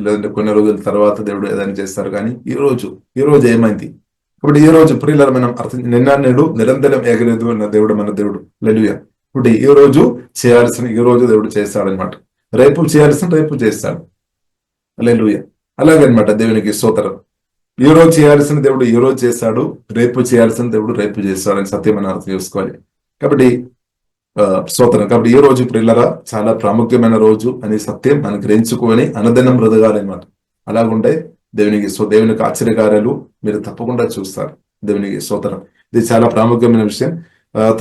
లేదంటే కొన్ని రోజుల తర్వాత దేవుడు ఏదైనా చేస్తారు. కానీ ఈ రోజు ఏమైంది? ఇప్పుడు ఈ రోజు ప్రియులారా మనం అర్థం, నేడు నిరంతరం ఏగలేదు అన్న దేవుడు మన దేవుడు. హల్లెలూయా. ఇప్పుడు ఈ రోజు చేయాల్సిన ఈ రోజు దేవుడు చేస్తాడనమాట. రేపు చేయాల్సిన రేపు చేస్తాడు. హల్లెలూయా. అలాగనమాట. దేవునికి స్తోత్రం. ఈ రోజు చేయాల్సిన దేవుడు ఈ రోజు చేస్తాడు, రేపు చేయాల్సిన దేవుడు రేపు చేస్తాడని సత్యం మనం అర్థం చేసుకోవాలి. కాబట్టి స్తోత్రం. కాబట్టి ఈ రోజు ప్రియులారా చాలా ప్రాముఖ్యమైన రోజు అని సత్యం మనం గ్రహించుకొని అనుదినం బ్రతకాలన్నమాట. అలాగుంటే దేవునికి ఆశ్చర్యకార్యాలు మీరు తప్పకుండా చూస్తారు. దేవునికి స్తోత్రం. ఇది చాలా ప్రాముఖ్యమైన విషయం.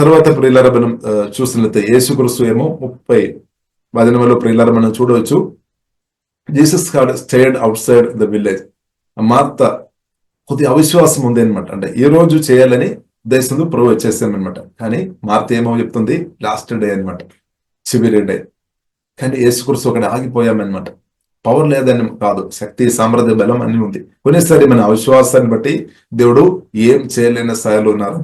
తర్వాత ప్రియులారా మనం చూసినట్లయితే యేసుక్రీస్తు ఏమో 30 వచనంలో ప్రియులారా మనం చూడవచ్చు, Jesus had stayed outside the village. Martha కొద్ది అవిశ్వాసం ఉంది అనమాట. అంటే ఈ రోజు చేయాలని ఉద్దేశంతో ప్రభు వచ్చేసామన్నమాట. కానీ మార్త ఏమో చెప్తుంది, లాస్ట్ డే అనమాట, చివరి డే. కానీ యేసుక్రీస్తు ఒకటి ఆగిపోయామన్నమాట. పవర్ లేదని కాదు, శక్తి, సామర్థ్య, బలం అన్ని ఉంది. కొన్నిసారి మన అవిశ్వాసాన్ని బట్టి దేవుడు ఏం చేయలేని స్థాయిలో ఉన్నారు.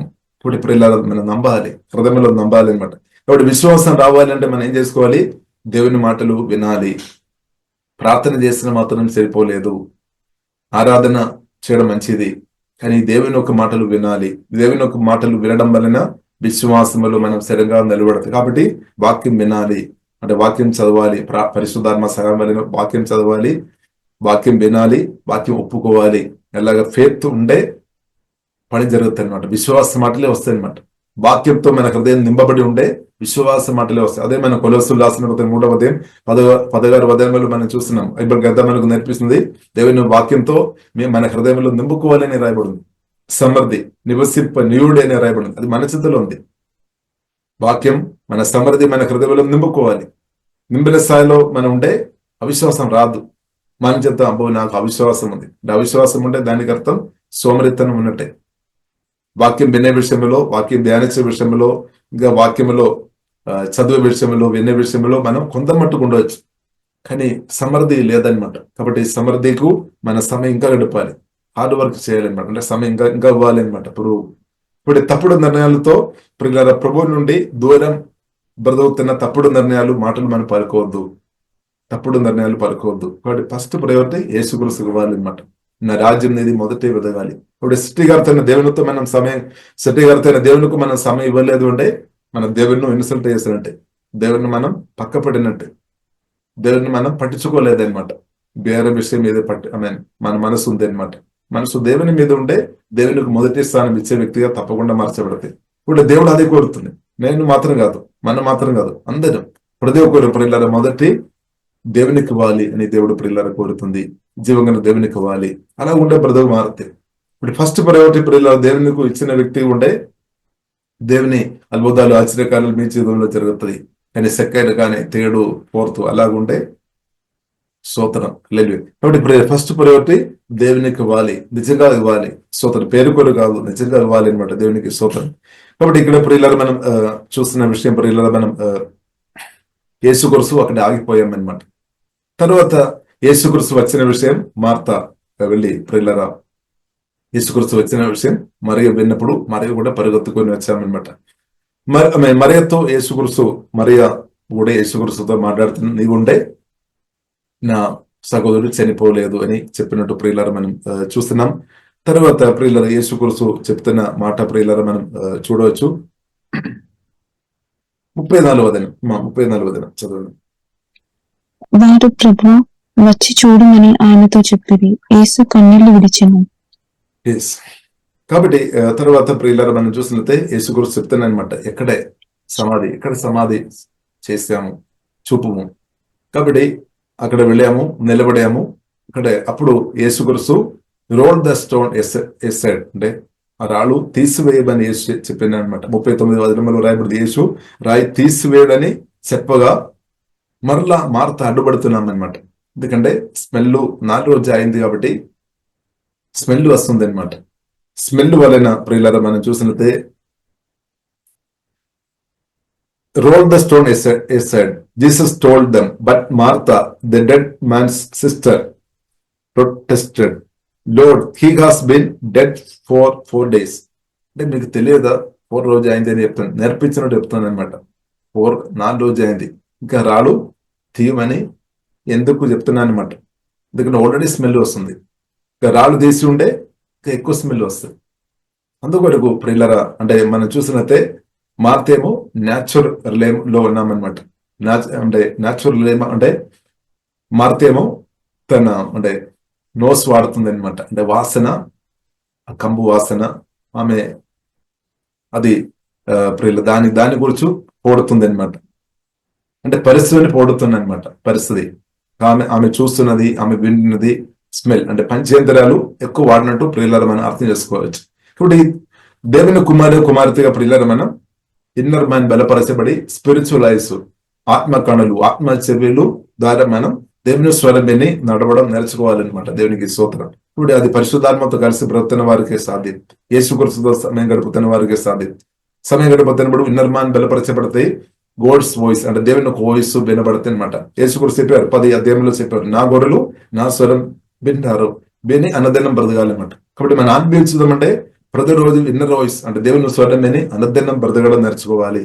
ఇప్పుడు ఇలా మనం నమ్మాలి, హృదయంలో నమ్మాలి అనమాట. కాబట్టి విశ్వాసం రావాలంటే మనం ఏం చేసుకోవాలి? దేవుని మాటలు వినాలి. ప్రార్థన చేసిన మాత్రం సరిపోలేదు, ఆరాధన చేయడం మంచిది, కానీ దేవుని యొక్క మాటలు వినాలి. దేవుని యొక్క మాటలు వినడం వలన విశ్వాసములు మనం స్థిరంగా నిలబడతాయి. కాబట్టి వాక్యం వినాలి, అంటే వాక్యం చదవాలి, పరిశుద్ధాత్మ సహాయం వలన వాక్యం చదవాలి, వాక్యం వినాలి, వాక్యం ఒప్పుకోవాలి. ఎలాగ ఫేత్ ఉండే పని జరుగుతుంది అనమాట. విశ్వాస మాటలే వస్తాయి అనమాట. వాక్యంతో మన హృదయం నింపబడి ఉండే విశ్వాస మాటలే వస్తాయి. అదే మన కొలొస్సీయులకు రాసిన 3వ అధ్యాయం 16 వచనంలో మనం చూస్తున్నాం. బైబిల్ గ్రంథం మనకు నేర్పిస్తుంది, దేవుని వాక్యంతో మేము మన హృదయంలో నింపుకోవాలని రాయబడింది. సమృద్ధి నివసింప నీయుడే అని రాయబడింది. అది మన చేతిలో ఉంది. వాక్యం మన సమృద్ధి మన హృదయంలో నింపుకోవాలి. నింపిన స్థాయిలో మనం ఉంటే అవిశ్వాసం రాదు. మన చేత అబ్బో నాకు అవిశ్వాసం ఉంది, అవిశ్వాసం ఉంటే దానికి అర్థం సోమరితనం ఉన్నట్టే. వాక్యం వినే విషయంలో, వాక్యం ధ్యానించే విషయంలో, ఇంకా వాక్యంలో చదువు విషయంలో, వినే విషయంలో మనం కొంత మట్టుకు ఉండవచ్చు, కానీ సమృద్ధి లేదనమాట. కాబట్టి సమృద్ధికు మన సమయం ఇంకా గడపాలి, హార్డ్ వర్క్ చేయాలన్నమాట. అంటే సమయం ఇంకా ఇవ్వాలి అనమాట. ఇప్పుడు తప్పుడు నిర్ణయాలతో ప్రభు నుండి దూరం బ్రతుకుతున్న తప్పుడు నిర్ణయాలు, మాటలు మనం పలుకోవద్దు, తప్పుడు నిర్ణయాలు పలుకోవద్దు. కాబట్టి ఫస్ట్ ప్రయారిటీ యేసుక్రీస్తుకు ఇవ్వాలి అనమాట. నా రాజ్యం అనేది మొదటి వెదగాలి. ఇప్పుడు సృష్టికర్తైన దేవునితో మనం సమయం ఇవ్వలేదు అంటే మన దేవుని ఇన్సల్ట్ చేసినట్టే, దేవుని మనం పక్కపడినట్టే, దేవుని మనం పట్టించుకోలేదన్నమాట. వేరే విషయం మీద మన మనసు ఉంది అనమాట. మనసు దేవుని మీద ఉంటే దేవునికి మొదటి స్థానం ఇచ్చే వ్యక్తిగా తప్పకుండా మార్చబడతాయి. ఇప్పుడు దేవుడు అదే కోరుతుంది. నేను మాత్రం కాదు, మనం మాత్రం కాదు, అందరూ ప్రతి ఒక్కరు ప్రియులారా మొదటి దేవునికి ఇవ్వాలి అని దేవుడు ప్రియులారా కోరుతుంది. జీవంగా దేవునికి ఇవ్వాలి. అలా ఉండే బ్రతుకు మారుతాయి. ఇప్పుడు ఫస్ట్ ప్రయారిటీ ప్రియులారా దేవునికి ఇచ్చిన వ్యక్తి ఉంటే దేవుని అద్భుతాలు, ఆశ్చర్యకార్యాలు మీ జీవితంలో జరుగుతుంది. కానీ సెకండ్ కానీ థర్డ్ ఫోర్త్ అలాగుంటే స్తోత్రం లేదు. కాబట్టి ఫస్ట్ ప్రయారిటీ దేవునికి ఇవ్వాలి, నిజంగా ఇవ్వాలి. స్తోత్రం పేరుకోరు కాదు, నిజంగా ఇవ్వాలి అనమాట దేవునికి స్తోత్రం. కాబట్టి ఇక్కడ ప్రియులారా మనం చూస్తున్న విషయం, ప్రియులారా మనం యేసుక్రీస్తు అక్కడ ఆగిపోయామన్నమాట. తర్వాత యేసుక్రీస్తు వచ్చిన విషయం మార్త వెళ్ళి ప్రియులారా యేసుక్రీస్తు వచ్చిన విషయం మరియ విన్నప్పుడు మరియ కూడా పరిగెత్తుకొని వచ్చామన్నమాట. మరియతో యేసుక్రీస్తు, మరియ కూడా యేసుక్రీస్తుతో మాట్లాడుతున్న, నీవుండే నా సహోదరుడు చనిపోలేదు అని చెప్పినట్టు ప్రియులారా మనం చూస్తున్నాం. తర్వాత ప్రియులారా యేసుక్రీస్తు చెప్తున్న మాట ప్రియులారా మనం చూడవచ్చు. 34వ వచనం చదవండి. వారు ప్రభు వచ్చి చూడమని ఆయనతో చెప్పిరి. యేసు కన్నీళ్లు విడిచెను. కాబట్టి తర్వాత ప్రియులారా మనం చూసినట్లయితే యేసుక్రీస్తు చెప్తానమాట, ఎక్కడ సమాధి చేసాము చూపుము. కాబట్టి అక్కడ వెళ్ళాము, నిలబడాము. అప్పుడు యేసుక్రీస్తు రోల్ ద స్టోన్ ఎసైడ్, అంటే ఆ రాళ్ళు తీసివేయమని యేసు చెప్పిన అనమాట. 39వ వచనంలో రాయబడింది, యేసు రాయి తీసివేయడని చెప్పగా మరలా మార్త అడ్డుపడుతున్నాం అనమాట. ఎందుకంటే స్మెల్ 4 రోజు అయింది కాబట్టి స్మెల్ వస్తుంది అనమాట. స్మెల్ వలన ప్రియులారా మనం చూసినట్లయితే roll the stone aside. Jesus told them, but Martha, the dead man's sister, protested, Lord, he has been dead for 4 days. అంటే మీకు తెలియదా 4 రోజు అయింది అని చెప్తాను, నేర్పించినట్టు చెప్తాను అనమాట. 4 రోజు అయింది, ఇంకా రాళ్ళు తీయమని ఎందుకు చెప్తున్నాను అనమాట. ఎందుకంటే ఆల్రెడీ స్మెల్ వస్తుంది, ఇంకా రాళ్ళు తీసి ఉంటే ఇంకా ఎక్కువ స్మెల్ వస్తుంది. అందుకొరకు ప్రియులారా అంటే మనం చూసినట్టే మార్తేమో న్యాచురల్ లో ఉన్నామన్నమాట. న్యాచురల్ అంటే మార్తేమో తన అంటే నోస్ వాడుతుంది అనమాట. అంటే వాసన, కంబు వాసన, ఆమె అది దాని గురించి పోడుతుంది అనమాట. అంటే పరిస్థితిని పోడుతుంది అనమాట. పరిస్థితి ఆమె చూస్తున్నది, ఆమె వింటున్నది, స్మెల్ అంటే పంచేంద్రియాలు ఎక్కువ వాడినట్టు ప్రియులారా మనం అర్థం చేసుకోవచ్చు. కాబట్టి దేవుని కుమార్తెగా ప్రియులారా మనం ఇన్నర్ మైండ్ బలపరచబడి స్పిరిచువల్ ఐస్, ఆత్మ కణులు, ఆత్మ చెవులు ద్వారా మనం దేవుని స్వరం విని నడవడం నేర్చుకోవాలన్నమాట. దేవునికి స్తోత్రం. ఇప్పుడు అది పరిశుద్ధాత్మతో కలిసి బ్రతున్న వారికే సాధ్యం. యేసుక్రీస్తుతో సమయం గడుపుతున్న వారికే సాధ్యం. సమయం గడుపుతున్నప్పుడు ఇన్నర్ మైండ్ బలపరచబడితే గోడ్స్ వాయిస్ అంటే దేవుని ఒక వాయిస్ వినబడతాయి అనమాట. యేసుక్రీస్తు చెప్పారు 10 అధ్యాయంలో చెప్పారు, నా గొర్రెలు నా స్వరం వింటారు, విని అన్నదన్నం బ్రతకాలన్నమాట. కాబట్టి మనం ఆత్మీయుతం అంటే ప్రతిరోజు ఇన్నర్ వాయిస్ అంటే దేవుని స్వరం విని అన్నదన్నం బ్రతకడం నేర్చుకోవాలి.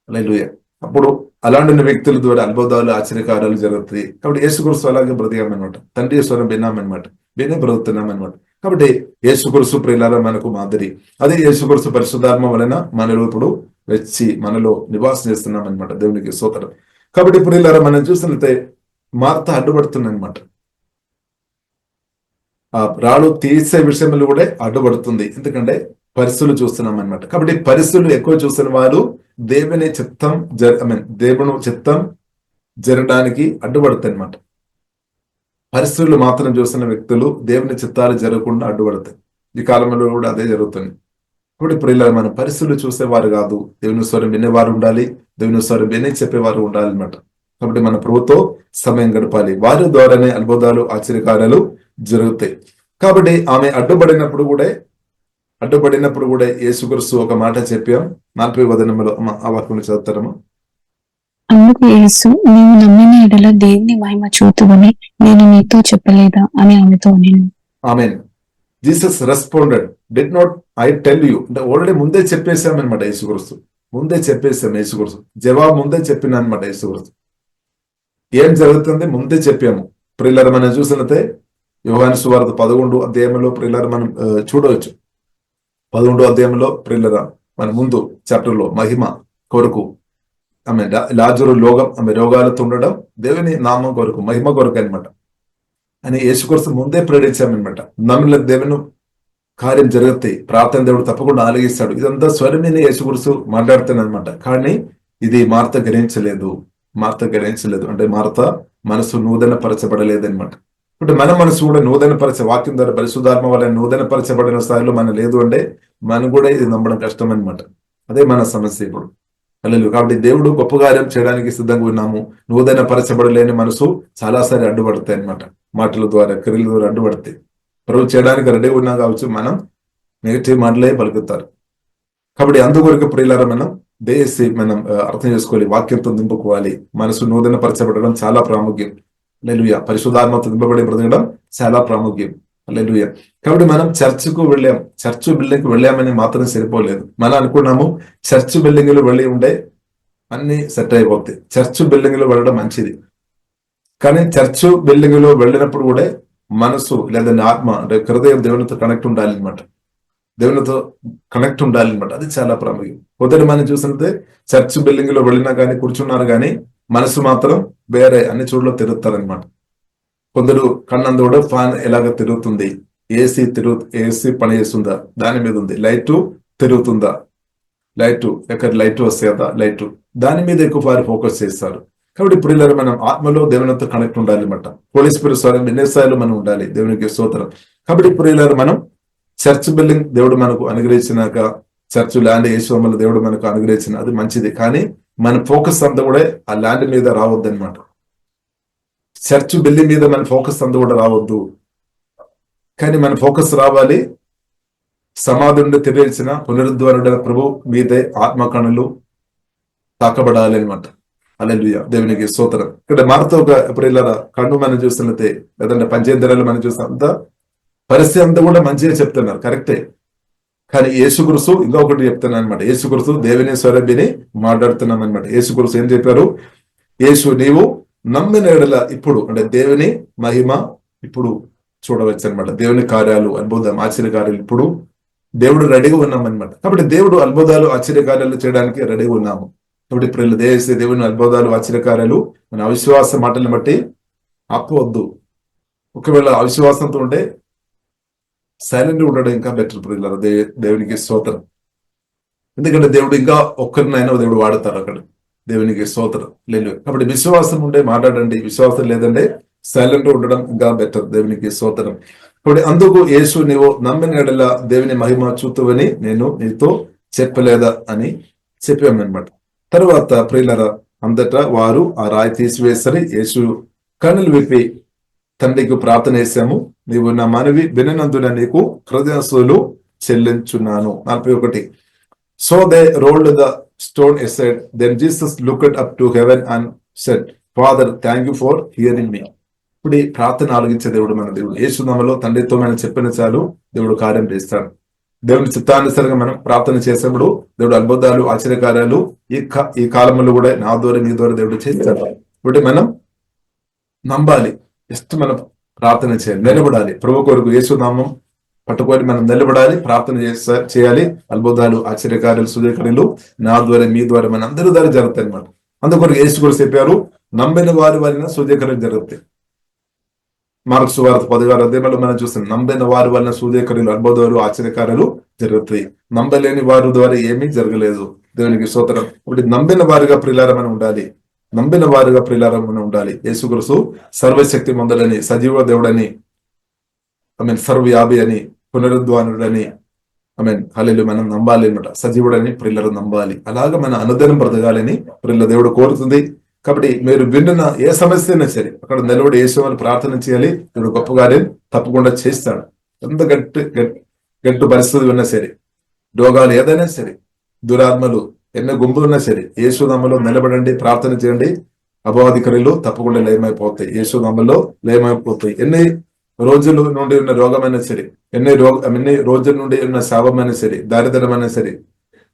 హల్లెలూయా. అప్పుడు అలాంటి వ్యక్తుల ద్వారా అద్భుతాలు ఆశ్చర్యకార్యాలు జరుగుతాయి. కాబట్టి యేసుక్రీస్తు అలాగే బ్రతికామన్నమాట. తండ్రి స్వరం విన్నామన్నమాట, వినే బ్రతుకుతున్నామన్నమాట. కాబట్టి యేసుక్రీస్తు ప్రియులారా మనకు మాదిరి. అదే యేసుక్రీస్తు పరిశుద్ధాత్మ వలన మనలో ఇప్పుడు వచ్చి మనలో నివాసం చేస్తున్నాం అనమాట. దేవునికి స్తోత్రం. కాబట్టి ప్రియులారా మనం చూసినట్లయితే మార్త అడ్డుపడుతుందన్నమాట. ఆ రాళ్ళు తీసే విషయంలో కూడా అడ్డుపడుతుంది. ఎందుకంటే పరిస్థితులు చూస్తున్నాం అనమాట. కాబట్టి పరిస్థితులు ఎక్కువ చూసిన వారు దేవుని చిత్తం దేవుని చిత్తం జరగడానికి అడ్డుపడతాయి అనమాట. పరిస్థితులు మాత్రం చూసిన వ్యక్తులు దేవుని చిత్తాలు జరగకుండా అడ్డుపడతాయి. ఈ కాలంలో కూడా అదే జరుగుతుంది. ఇప్పుడు ప్రియులారా మన పరిస్థితులు చూసేవారు కాదు, దేవుని స్వరం వినేవారు ఉండాలి, దేవుని స్వరం విని చెప్పేవారు ఉండాలి అన్నమాట. కాబట్టి మన ప్రభుతో సమయం గడపాలి. వారి ద్వారానే అద్భుతాలు ఆశ్చర్యకార్యాలు జరుగుతాయి. కాబట్టి ఆమె అడ్డుపడినప్పుడు కూడా యేసుక్రీస్తు ఒక మాట చెప్పాం. 40వ వచనంలో ఆ వాక్యం చదువుతారమ్మా. అందుకు యేసు, నీవు నమ్మిన ఎడల దేవుని మహిమ చూతువని నేను నీతో చెప్పలేదా అని ఆమెతో నేను. Amen. Jesus responded, did not I tell you, అంటే ఆల్రెడీ ముందే చెప్పేశామన్నమాట. యేసుక్రీస్తు ముందే చెప్పేశాం. యేసుక్రీస్తు జవాబు ముందే చెప్పిన అనమాట. యేసుక్రీస్తు ఏం జరుగుతుంది ముందే చెప్పాము. ప్రియులారా మనం చూసినట్లయితే యోహాను సువార్త 11వ అధ్యాయంలో ప్రియులారా మనం చూడవచ్చు. 11వ అధ్యాయంలో ప్రియులారా మన ముందు చాప్టర్ లో మహిమ కొరకు ఆమె లాజరు రోగాలతో ఉండడం దేవుని నామం కొరకు మహిమ కొరకు అనమాట అని యేసుక్రీస్తు ముందే ప్రేరేపించామన్నమాట. నమ్మిన దేవుని కార్యం జరుగుతాయి, ప్రార్థన దేవుడు తప్పకుండా ఆలగిస్తాడు. ఇదంతా స్వరమేని యేసుక్రీస్తు మాట్లాడుతానమాట. కానీ ఇది మార్త గ్రహించలేదు. అంటే మార్త మనసు నూతన పరచబడలేదన్నమాట. అంటే మన మనసు కూడా నూతన వాక్యం ద్వారా పరిశుద్ధాత్మ వల్ల నూతన పరచబడిన స్థాయిలో మనం లేదు అంటే మనం కూడా ఇది నమ్మడం కష్టం అనమాట. అదే మన సమస్య ఇప్పుడు. హల్లెలూయా. కాబట్టి దేవుడు గొప్ప కార్యం చేయడానికి సిద్ధంగా ఉన్నాము. నూతన పరచబడలేని మనసు చాలాసారి అడ్డుపడతాయి అనమాట. మాటల ద్వారా క్రియల ద్వారా అడ్డుపడతాయి. ప్రభు చేయడానికి రెడీ ఉన్నా కావచ్చు, మనం నెగిటివ్ మాటలే పలుకుతారు. కాబట్టి అందుకొరకు ప్రియులారా మనం మనం అర్థం చేసుకోవాలి, వాక్యంతో నింపుకోవాలి. మనసు నూతన పరచబడడం చాలా ప్రాముఖ్యం. హల్లెలూయా. పరిశుద్ధాత్మతో నింపబడి బ్రతకడం చాలా ప్రాముఖ్యం. హల్లెలూయా. కాబట్టి మనం చర్చ్ బిల్డింగ్ కి వెళ్ళామని మాత్రం సరిపోలేదు. మనం అనుకున్నాము చర్చ్ బిల్డింగ్ లో వెళ్ళి ఉండే అన్ని సెట్ అయిపోతాయి. చర్చ్ బిల్డింగ్ లో వెళ్ళడం మంచిది, కానీ చర్చ్ బిల్డింగ్ లో వెళ్ళినప్పుడు కూడా మనసు లేదా ఆత్మ అంటే హృదయం దేవునితో కనెక్ట్ ఉండాలన్నమాట. అది చాలా ప్రాముఖ్యం. మొదటి మనం చూసినట్టే చర్చ్ బిల్డింగ్ లో వెళ్ళినా కానీ కూర్చున్నారు కానీ మనసు మాత్రం వేరే అన్ని చోట్ల తిరుగుతారనమాట. కొందరు కన్నందు కూడా ఫ్యాన్ ఎలాగ తిరుగుతుంది, ఏసీ పని చేస్తుందా దాని మీద ఉంది, లైట్ తిరుగుతుందా, ఎక్కడ లైట్ వస్తుందా, దాని మీద ఎక్కువ వారు ఫోకస్ చేస్తారు. కాబట్టి ఇప్పుడు మనం ఆత్మలో దేవునితో కనెక్ట్ ఉండాలి అనమాట. పోలీస్ పరిసరం ఎన్నిసార్లు మనం ఉండాలి. దేవునికి స్తోత్రం. కాబట్టి ఇప్పుడు మనం చర్చ్ బిల్డింగ్ దేవుడు మనకు అనుగ్రహించినాక, చర్చ్ ల్యాండ్ యేసువల్ల దేవుడు మనకు అనుగ్రహించిన అది మంచిది. కానీ మన ఫోకస్ అంతా కూడా ఆ ల్యాండ్ మీద రావద్దు అనమాట. చర్చ్ బిల్డింగ్ మీద మన ఫోకస్ అంతా కూడా రావద్దు. కానీ మన ఫోకస్ రావాలి సమాధి నుండి తెలియచిన పునరుద్ధారుడైన ప్రభు మీదే ఆత్మ కణులు తాకబడాలి అనమాట. హల్లెలూయా. దేవునికి స్తోత్రం. ఇక్కడ మార్త ఒక ప్రియులారా కన్ను మనం చూస్తున్నట్టే, లేదంటే పంచేంద్రాలు మనం చూస్తున్న పరిస్థితి అంతా కూడా మంచిగా చెప్తున్నారు, కరెక్టే. కానీ యేసుక్రీస్తు ఇంకొకటి చెప్తున్నాను అనమాట. యేసుక్రీస్తు దేవుని స్వరభిని మాట్లాడుతున్నాం అనమాట. యేసుక్రీస్తు ఏం చెప్పారు? యేసు నీవు నమ్మిన ఎడల ఇప్పుడు అంటే దేవుని మహిమ ఇప్పుడు చూడవచ్చు అనమాట. దేవుని కార్యాలు అద్భుతం ఆశ్చర్యకార్యాలు ఇప్పుడు దేవుడు రెడీగా ఉన్నామన్నమాట. కాబట్టి దేవుడు అద్భుతాలు ఆశ్చర్యకార్యాలు చేయడానికి రెడీగా ఉన్నాము. కాబట్టి ఇప్పుడు దేవుని అద్భుతాలు ఆశ్చర్యకార్యాలు మన అవిశ్వాస మాటలను బట్టి ఆపవద్దు. ఒకవేళ అవిశ్వాసంతో ఉంటే సైలెంట్ ఉండడం ఇంకా బెటర్. ప్రియులారా దేవునికి స్తోత్రం. ఎందుకంటే దేవుడు ఇంకా ఒక్కరినైనా దేవుడు వాడతారు అక్కడ. దేవునికి స్తోత్రం లేదు. కాబట్టి విశ్వాసం ఉంటే మాట్లాడండి, విశ్వాసం లేదంటే సైలెంట్ ఉండడం ఇంకా బెటర్. దేవునికి స్తోత్రం. కాబట్టి అందుకు యేసు నీవు నమ్మిన ఎడల దేవుని మహిమ చూతువని నేను నీతో చెప్పలేదా అని చెప్పామన్నమాట. తర్వాత ప్రియులరా, అంతటా వారు ఆ రాయి తీసివేసరి యేసు కన్నులు విప్పి తండ్రికి ప్రార్థన చేశాము, నీవు నా మనవి విననందున నీకు కృతజ్ఞతలు చెల్లించున్నాను. 41. So they rolled the stone aside. Then Jesus looked up to heaven and said, Father, thank you for hearing me. ఇప్పుడు ఈ ప్రార్థన ఆలకించే దేవుడు మన దేవుడు. యేసు నామములో తండ్రితో మనం చెప్పిన చాలు దేవుడు కార్యం చేస్తాడు. దేవుని చిత్తానుసారంగా మనం ప్రార్థన చేసేప్పుడు దేవుడు అద్భుతాలు ఆశ్చర్యకార్యాలు ఈ కాలంలో కూడా నా ద్వారా నీ ద్వారా దేవుడు చేస్తాడు. ఇప్పుడు మనం నమ్మాలి, జస్ట్ మనం ప్రార్థన చేయాలి, నిలబడాలి. ప్రభు కొరకు యేసు నామం పట్టుకొని మనం నిలబడాలి, ప్రార్థన చేయాలి. అద్భుతాలు ఆశ్చర్యకార్యాలు సూచక్రియలు నా ద్వారా మీ ద్వారా మన అందరి ద్వారా జరుగుతాయి అన్నమాట. అందుకొరకు యేసు కూడా చెప్పారు, నమ్మిన వారి వలన సూచక్రియలు జరుగుతాయి. మార్కు సువార్త 16వ అధ్యాయంలో మనం చూస్తాం, నమ్మిన వారి వలన సూచక్రియలు అద్భుతాలు ఆశ్చర్యకార్యాలు జరుగుతాయి. నమ్మలేని వారి ద్వారా ఏమీ జరగలేదు. దేవునికి స్తోత్రం. ఇప్పుడు నమ్మిన వారిగా ప్రియులారా మనం ఉండాలి, నమ్మిన వారిగా ప్రియులారా మనం ఉండాలి. యేసుక్రీస్తు సర్వశక్తి మందుడని, సజీవ దేవుడని, సర్వవ్యాపి అని, పునరుద్ధానుడని, హల్లెలూయా మనం నమ్మాలి అనమాట. సజీవుడని ప్రియులను నమ్మాలి. అలాగా మన అనుదినం బ్రతకాలని ప్రియుల దేవుడు కోరుతుంది. కాబట్టి మీరు విన్న ఏ సమస్య అయినా సరే అక్కడ నిలబడి యేసుని ప్రార్థన చేయాలి. దేవుడు గొప్ప కార్యం తప్పకుండా చేస్తాడు. ఎంత గట్టు పరిస్థితి ఉన్నా సరే, రోగాలు ఏదైనా సరే, దురాత్మలు ఎన్నో గుంపులు ఉన్నా సరే, యేసు నామములో నిలబడండి, ప్రార్థన చేయండి. అపవాదికరులు తప్పకుండా లయమైపోతాయి, యేసు నామములో లయమైపోతాయి. ఎన్ని రోజుల నుండి ఉన్న రోగమైనా సరే, ఎన్ని రోజుల నుండి ఉన్న శాపమైనా సరే, దారిద్రమైనా సరే,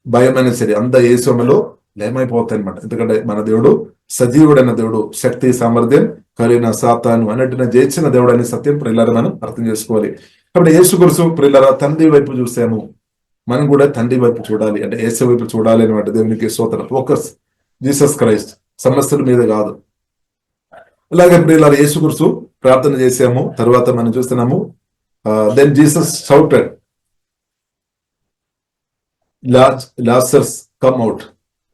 భయమైనా సరే, అంత యేసులో లయమైపోతాయి అనమాట. ఎందుకంటే మన దేవుడు సజీవుడైన దేవుడు, శక్తి సామర్థ్యం కలిగిన సాతాను అన్నిటిని జయించిన దేవుడు అని సత్యం ప్రియులారా మనం అర్థం చేసుకోవాలి. కాబట్టి యేసుక్రీస్తు ప్రియులారా తండ్రి వైపు చూసాము, మనం కూడా తండ్రి వైపు చూడాలి, అంటే యేసు వైపు చూడాలి అనమాట. దేవునికి స్తోత్రం. ఫోకస్ జీసస్ క్రైస్ట్, సమస్యల మీద కాదు. అలాగే ప్రియులారా యేసుక్రీస్తు ప్రార్థన చేసాము. తర్వాత మనం చూస్తున్నాము, then Jesus shouted, Lazarus come out.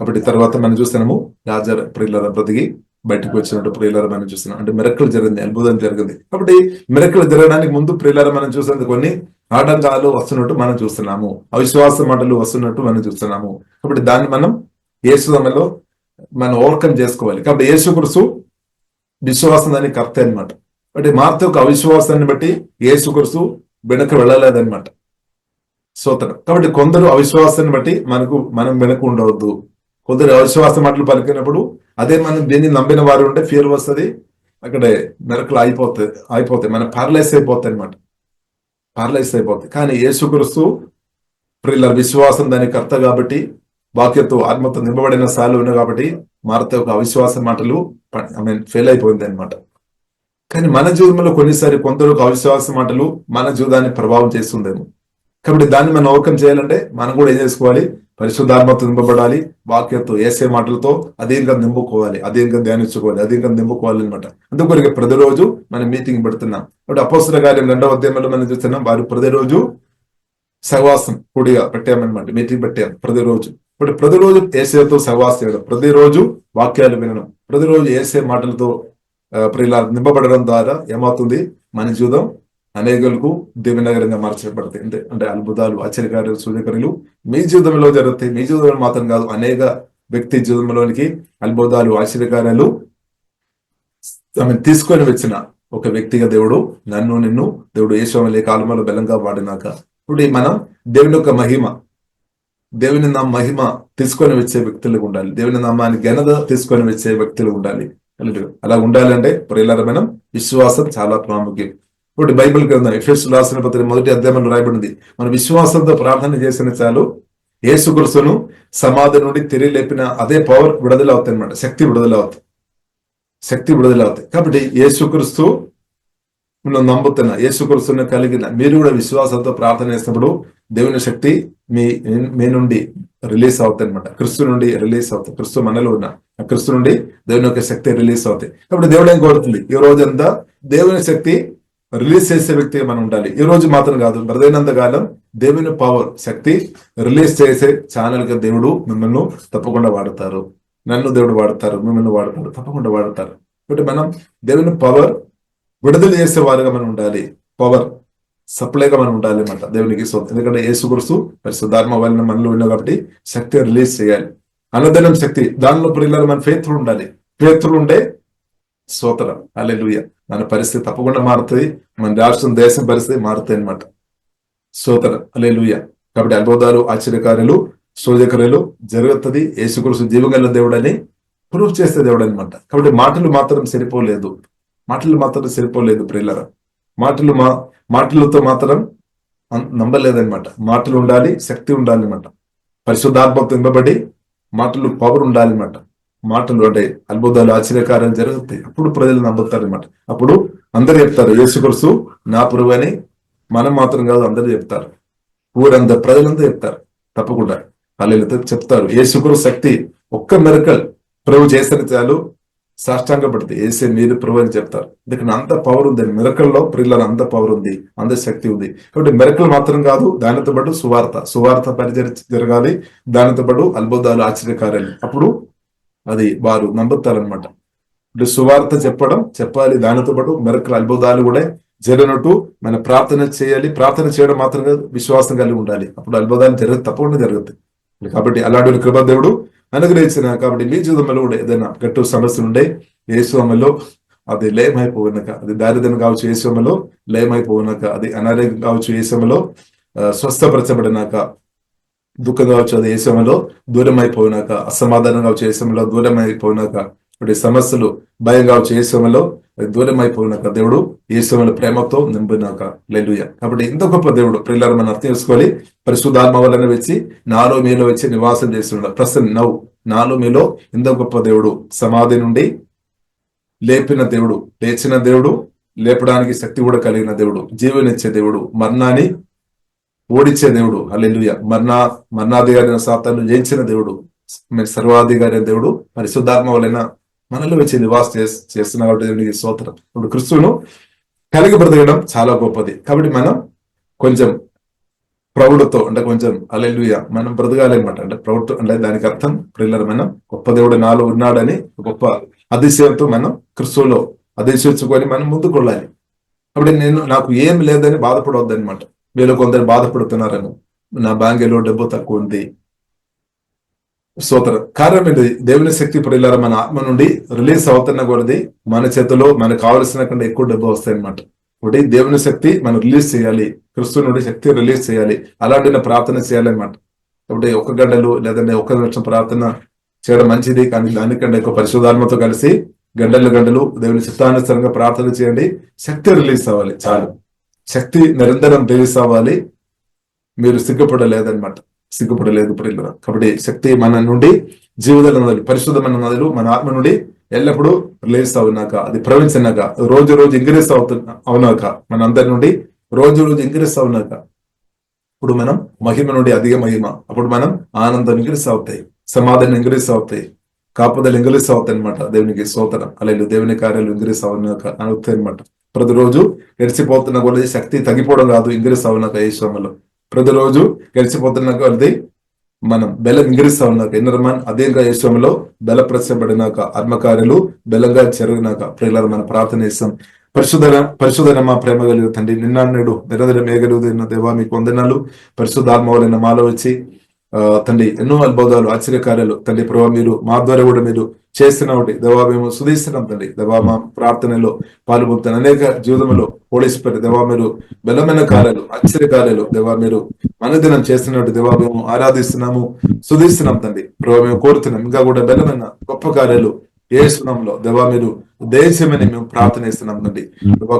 కాబట్టి తర్వాత మనం చూస్తున్నాము, లాజర్ ప్రియులారా బ్రతికి బయటకు వచ్చినట్టు ప్రియులారా మనం చూస్తున్నాం. అంటే మిరకల్ జరిగింది, అద్భుతం జరిగింది. కాబట్టి మిరకల్ జరగడానికి ముందు ప్రియులారా మనం చూసినది కొన్ని ఆటంకాలు వస్తున్నట్టు మనం చూస్తున్నాము, అవిశ్వాస మాటలు వస్తున్నట్టు మనం చూస్తున్నాము. కాబట్టి దాన్ని మనం యేసు నామములో మనం ఓవర్కమ్ చేసుకోవాలి. కాబట్టి యేసుక్రీస్తు విశ్వాసం దానికి కర్త అనమాట. అంటే మార్త యొక్క అవిశ్వాసాన్ని బట్టి యేసుక్రీస్తు వెనక వెళ్ళలేదన్నమాట. స్తోత్రం. కాబట్టి కొందరు అవిశ్వాసాన్ని బట్టి మనం వెనక ఉండవద్దు. కొందరు అవిశ్వాస మాటలు పలికినప్పుడు అదే మనం దీన్ని నమ్మిన వారు ఉంటే ఫియర్ వస్తుంది, అక్కడే మెరకలు అయిపోతాయి, మనం పారలైజ్ అయిపోతాయి అనమాట, పారలైజ్ అయిపోతాయి. కానీ యేసుక్రీస్తు ప్రియుల విశ్వాసం దాని కర్త కాబట్టి, వాక్యతో ఆత్మతో నింపబడిన సార్లు ఉన్నాయి కాబట్టి మార్త యొక్క అవిశ్వాస మాటలు ఫెయిల్ అయిపోయింది అనమాట. కానీ మన జీవితంలో కొన్నిసారి కొందరు అవిశ్వాస మాటలు మన జీవితాన్ని ప్రభావం చేస్తుందేమో. కాబట్టి దాన్ని మనం ఓవర్కమ్ చేయాలంటే మనం కూడా ఏం చేసుకోవాలి, పరిశుద్ధాత్మతో నింపబడాలి, వాక్యంతో యేసే మాటలతో అధికంగా నింపుకోవాలి, అధికంగా ధ్యానించుకోవాలి, అధికంగా నింపుకోవాలి అనమాట. అందుకొరకు ప్రతిరోజు మనం మీటింగ్ పెడుతున్నాం. కాబట్టి అపోస్తలుల కార్యం 2వ అధ్యాయంలో మనం చూస్తున్నాం, వారు ప్రతిరోజు సహవాసం కూడిగా పెట్టామన్నమాట, మీటింగ్ పెట్టాం ప్రతిరోజు. ఇప్పుడు ప్రతిరోజు యేసేతో సహవాసం చేయడం, ప్రతిరోజు వాక్యాలు వినడం, ప్రతిరోజు యేసే మాటలతో ప్రియుల నింపబడడం ద్వారా ఏమవుతుంది, మన జీవితం అనేకులకు దీవెనకరంగా మార్చబడతాయి. అంటే అద్భుతాలు ఆశ్చర్యకార్యాలు సూచక్రియలు మీ జీవితంలో జరుగుతాయి. మీ జీవితంలో మాత్రం కాదు, అనేక వ్యక్తి జీవితంలోనికి అద్భుతాలు ఆశ్చర్యకార్యాలు తీసుకొని వచ్చిన ఒక వ్యక్తిగా దేవుడు నిన్ను దేవుడు యేసు కాలంలో బలంగా వాడినాక ఇప్పుడు మనం దేవుని యొక్క దేవుని నా మహిమ తీసుకొని వచ్చే వ్యక్తులకు ఉండాలి, దేవుని నామాన్ని ఘనత తీసుకొని వచ్చే వ్యక్తులు ఉండాలి. అలా ఉండాలంటే ప్రియులారా మనం విశ్వాసం చాలా ప్రాముఖ్యం. ఇప్పుడు బైబిల్ గ్రంథం ఎఫెసీయులకు రాసిన పత్రిక 1వ అధ్యాయంలో రాయబడింది, మన విశ్వాసంతో ప్రార్థన చేసిన చాలు యేసుక్రీస్తును సమాధి నుండి తిరిగి లేపిన అదే పవర్ విడుదల అవుతాయి అనమాట, శక్తి విడుదల అవుతాయి. కాబట్టి యేసుక్రీస్తు నమ్ముతున్న, యేసుక్రీస్తుని కలిగిన మీరు కూడా విశ్వాసంతో ప్రార్థన చేసినప్పుడు దేవుని శక్తి మీ నుండి రిలీజ్ అవుతాయి అనమాట. క్రీస్తు నుండి రిలీజ్ అవుతాయి, క్రీస్తు మనలో ఉన్న క్రీస్తు నుండి దేవుని యొక్క శక్తి రిలీజ్ అవుతాయి. కాబట్టి దేవుడు ఏం కోరుతుంది, ఈ రోజంతా దేవుని శక్తి రిలీజ్ చేసే వ్యక్తిగా మనం ఉండాలి. ఈ రోజు మాత్రం కాదు, బ్రదైనంత కాలం దేవుని పవర్ శక్తి రిలీజ్ చేసే ఛానల్ గా దేవుడు మిమ్మల్ని తప్పకుండా వాడతారు, నన్ను దేవుడు వాడతారు, మిమ్మల్ని వాడతారు, తప్పకుండా వాడతారు. కాబట్టి మనం దేవుని పవర్ విడుదల చేసే వారుగా మనం ఉండాలి. పవర్ సప్లైగా మనం ఉండాలి అన్నమాట దేవునికి స్తోత్రం. ఎందుకంటే యేసుక్రీస్తు పరిశుద్ధాత్మ వలన మనలో ఉన్నాం కాబట్టి శక్తి రిలీజ్ చేయాలి. అనుదినం శక్తి దానిలో ప్రియులారా మన ఫెయిత్ఫుల్ ఉండాలి. ఫెయిత్ఫుల్ ఉంటే స్తోత్రం హల్లెలూయా మన పరిస్థితి తప్పకుండా మారుతుంది. మన రాష్ట్రం దేశం పరిస్థితి మారుతాయి అన్నమాట. స్తోత్రం హల్లెలూయా. కాబట్టి అద్భుతాలు ఆశ్చర్యకార్యాలు సూచక్రియలు జరుగుతుంది. యేసుక్రీస్తు జీవగల దేవుడు అని ప్రూఫ్ చేసే దేవుడు అనమాట. కాబట్టి మాటలు మాత్రం సరిపోలేదు ప్రియులారా. మాటలతో మాత్రం నమ్మలేదన్నమాట. మాటలు ఉండాలి, శక్తి ఉండాలి అనమాట. పరిశుద్ధాత్మతో నింపబడి మాటలు పవర్ ఉండాలి అనమాట. మాటలు అంటే అద్భుతాలు ఆశ్చర్యకార్యాలు జరుగుతాయి. అప్పుడు ప్రజలు నమ్ముతారు అనమాట. అప్పుడు అందరు చెప్తారు యేసుక్రీస్తు నా ప్రభు అని. మనం మాత్రం కాదు, అందరూ చెప్తారు. ఊరంతా ప్రజలంతా చెప్తారు తప్పకుండా. హల్లెలూయా చెప్తారు. యేసుక్రీస్తు శక్తి ఒక్క మెరకల్ ప్రభు చేసిన చాలు సాష్టాంగ పడితే ఏసే మీరు ప్రభు అని చెప్తారు. ఎందుకంటే అంత పవర్ ఉంది మెరకల్లో. ప్రియులారా అంత పవర్ ఉంది, అంత శక్తి ఉంది. కాబట్టి మెరకల్ మాత్రం కాదు, దానితో పాటు సువార్త పరిచయం జరగాలి. దానితో పాటు అద్భుతాలు ఆశ్చర్యకార్యాలు. అప్పుడు అది వారు నమ్ముతారనమాట. ఇప్పుడు సువార్త చెప్పాలి, దానితో పాటు మెరకల్ అద్భుతాలు కూడా జరిగినట్టు మన ప్రార్థన చేయాలి. ప్రార్థన చేయడం మాత్రం కాదు, విశ్వాసం కలిగి ఉండాలి. అప్పుడు అద్భుతాలు తప్పకుండా జరుగుతాయి. కాబట్టి అలాంటి కృపా దేవుడు అనుగ్రహించిన. కాబట్టి మీ జీవితంలో కూడా ఏదైనా గట్టు సమస్యలు ఉండే యేసుమలో అది లయమైపోయినాక, అది దారిద్ర్యం కావచ్చు యేసుమలో లయమైపోయినాక, అది అనారోగ్యం కావచ్చు యేసుమలో స్వస్థపరచబడినాక, దుఃఖం కావచ్చు అది యేసుమలో దూరం అయిపోయినాక, అసమాధానం కావచ్చు యేసుమలో దూరం అయిపోయినాక, ఇప్పుడు సమస్యలు భయం కావచ్చు యేసుమలో దూరం అయిపోయినాక, దేవుడు యేసుమలో ప్రేమతో నింపినాక. హల్లెలూయా. కాబట్టి ఇంత గొప్ప దేవుడు ప్రియులారా మనం అర్థం చేసుకోవాలి. పరిశుద్ధాత్మ వలన వచ్చి నాలో మీలో వచ్చి నివాసం చేస్తున్నాడు. ప్రసన్న నవ్వు నాలో మీలో ఇంత గొప్ప దేవుడు. సమాధి నుండి లేచిన దేవుడు, లేపడానికి శక్తి కూడా కలిగిన దేవుడు, జీవనిచ్చే దేవుడు, మరణాన్ని ఓడించే దేవుడు. హల్లెలూయా. మరణాధికారి సాతాను జయించిన దేవుడు, సర్వాధికారి దేవుడు పరిశుద్ధాత్మ వలన మనలో వచ్చి నివాసం చేస్తున్న కాబట్టి దేవునికి స్తోత్రం. ఇప్పుడు క్రిస్తును కలిగి బ్రతకడం చాలా గొప్పది. కాబట్టి మనం కొంచెం ప్రౌఢతో అంటే కొంచెం హల్లెలూయా మనం బ్రతకాలి అనమాట. అంటే ప్రౌఢ అంటే దానికి అర్థం ప్రియులారా మనం గొప్ప దేవుడు నాలో ఉన్నాడని గొప్ప అతిశయంతో మనం క్రిస్తులో అతిశయించుకొని మనం ముందుకు వెళ్ళాలి. అప్పుడు నాకు ఏం లేదని బాధపడవద్దు అనమాట. వీళ్ళు కొందరు బాధపడుతున్నారని, నా బ్యాంకులో డబ్బు తక్కువ ఉంది. స్తోత్రం. కారణం ఏంటి? దేవుని శక్తి ప్రియులారా మన ఆత్మ నుండి రిలీజ్ అవుతున్న కొలది మన చేతిలో మనకు కావలసిన కంటే ఎక్కువ డబ్బు వస్తాయి అనమాట. ఒకటి దేవుని శక్తి మనం రిలీజ్ చేయాలి, క్రిస్తు నుండి శక్తి రిలీజ్ చేయాలి. అలాంటి ప్రార్థన చేయాలన్నమాట. కాబట్టి 1 గంటలు లేదంటే 1 నిమిషం ప్రార్థన చేయడం మంచిది, కానీ దానికంటే ఎక్కువ పరిశుద్ధాత్మతో కలిసి గంటలు దేవుని చిత్తానుసారంగా ప్రార్థన చేయండి. శక్తి రిలీజ్ అవ్వాలి. చాలు, శక్తి నిరంతరం రిలీజ్ అవ్వాలి. మీరు సిగ్గుపడలేదు ప్రియులారా. కాబట్టి శక్తి మన నుండి జీవితాల నదులు, పరిశుద్ధమైన నదులు మన ఆత్మ నుండి ఎల్లప్పుడూ రిలీజ్ అవునాక, అది ప్రవహించినాక, రోజు ఇంక్రీస్ అవునాక, మన అందరి నుండి రోజు ఇంక్రీస్ అవునాక, ఇప్పుడు మనం మహిమ నుండి అధిక మహిమ, అప్పుడు మనం ఆనందం ఇంక్రీస్ అవుతాయి, సమాధానం ఇంక్రీస్ అవుతాయి, కాపుదలు ఇంక్రీస్ అవుతాయి అనమాట. దేవునికి స్తోత్రం. అలాగే దేవుని కార్యాలు ఇంక్రీస్ అవునాక అవుతాయి అనమాట. ప్రతిరోజు గడిచిపోతున్న కొలది శక్తి తగ్గిపోవడం కాదు, ఇంక్రీస్ అవునాక యేసులో ప్రతిరోజు గడిచిపోతున్న కొలది మనం బలం ఇంక్రీస్ అవునాక, ఇన్నర్మన్ అదేంగా యేసులో బలపరచబడినాక, ఆత్మకార్యాలు బలంగా జరిగినాక ప్రియులారా మనం ప్రార్థన చేస్తాం. పరిశుధన మా ప్రేమ కలిగిన తండ్రి, నిన్నడు నిరంతరం మేఘలున్న దేవా మీకు వందనాలు. పరిశుద్ధాత్మ వలన మాలో వచ్చి తండ్రి ఎన్నో అద్భుతాలు ఆశ్చర్యకార్యాలు తండ్రి ప్రభావ మీరు మా ద్వారా కూడా మీరు చేస్తున్న ఒకటి దేవా మేము సుధిస్తున్నాం తండ్రి. దేవా మా ప్రార్థనలో పాల్గొంటున్న అనేక జీవితంలో పోలీసుపరి దేవా మీరు బలమైన కార్యాలు ఆశ్చర్యకార్యాలు దేవా మీరు అనుదినం చేస్తున్నట్టు దేవా మేము ఆరాధిస్తున్నాము, సుధిస్తున్నాం తండ్రి ప్రభావ మేము కోరుతున్నాం. ఇంకా కూడా బలమైన గొప్ప కార్యాలు యేసునామములో దేవా మీరు దేశమని మేము ప్రార్థన చేస్తున్నాం తండ్రి.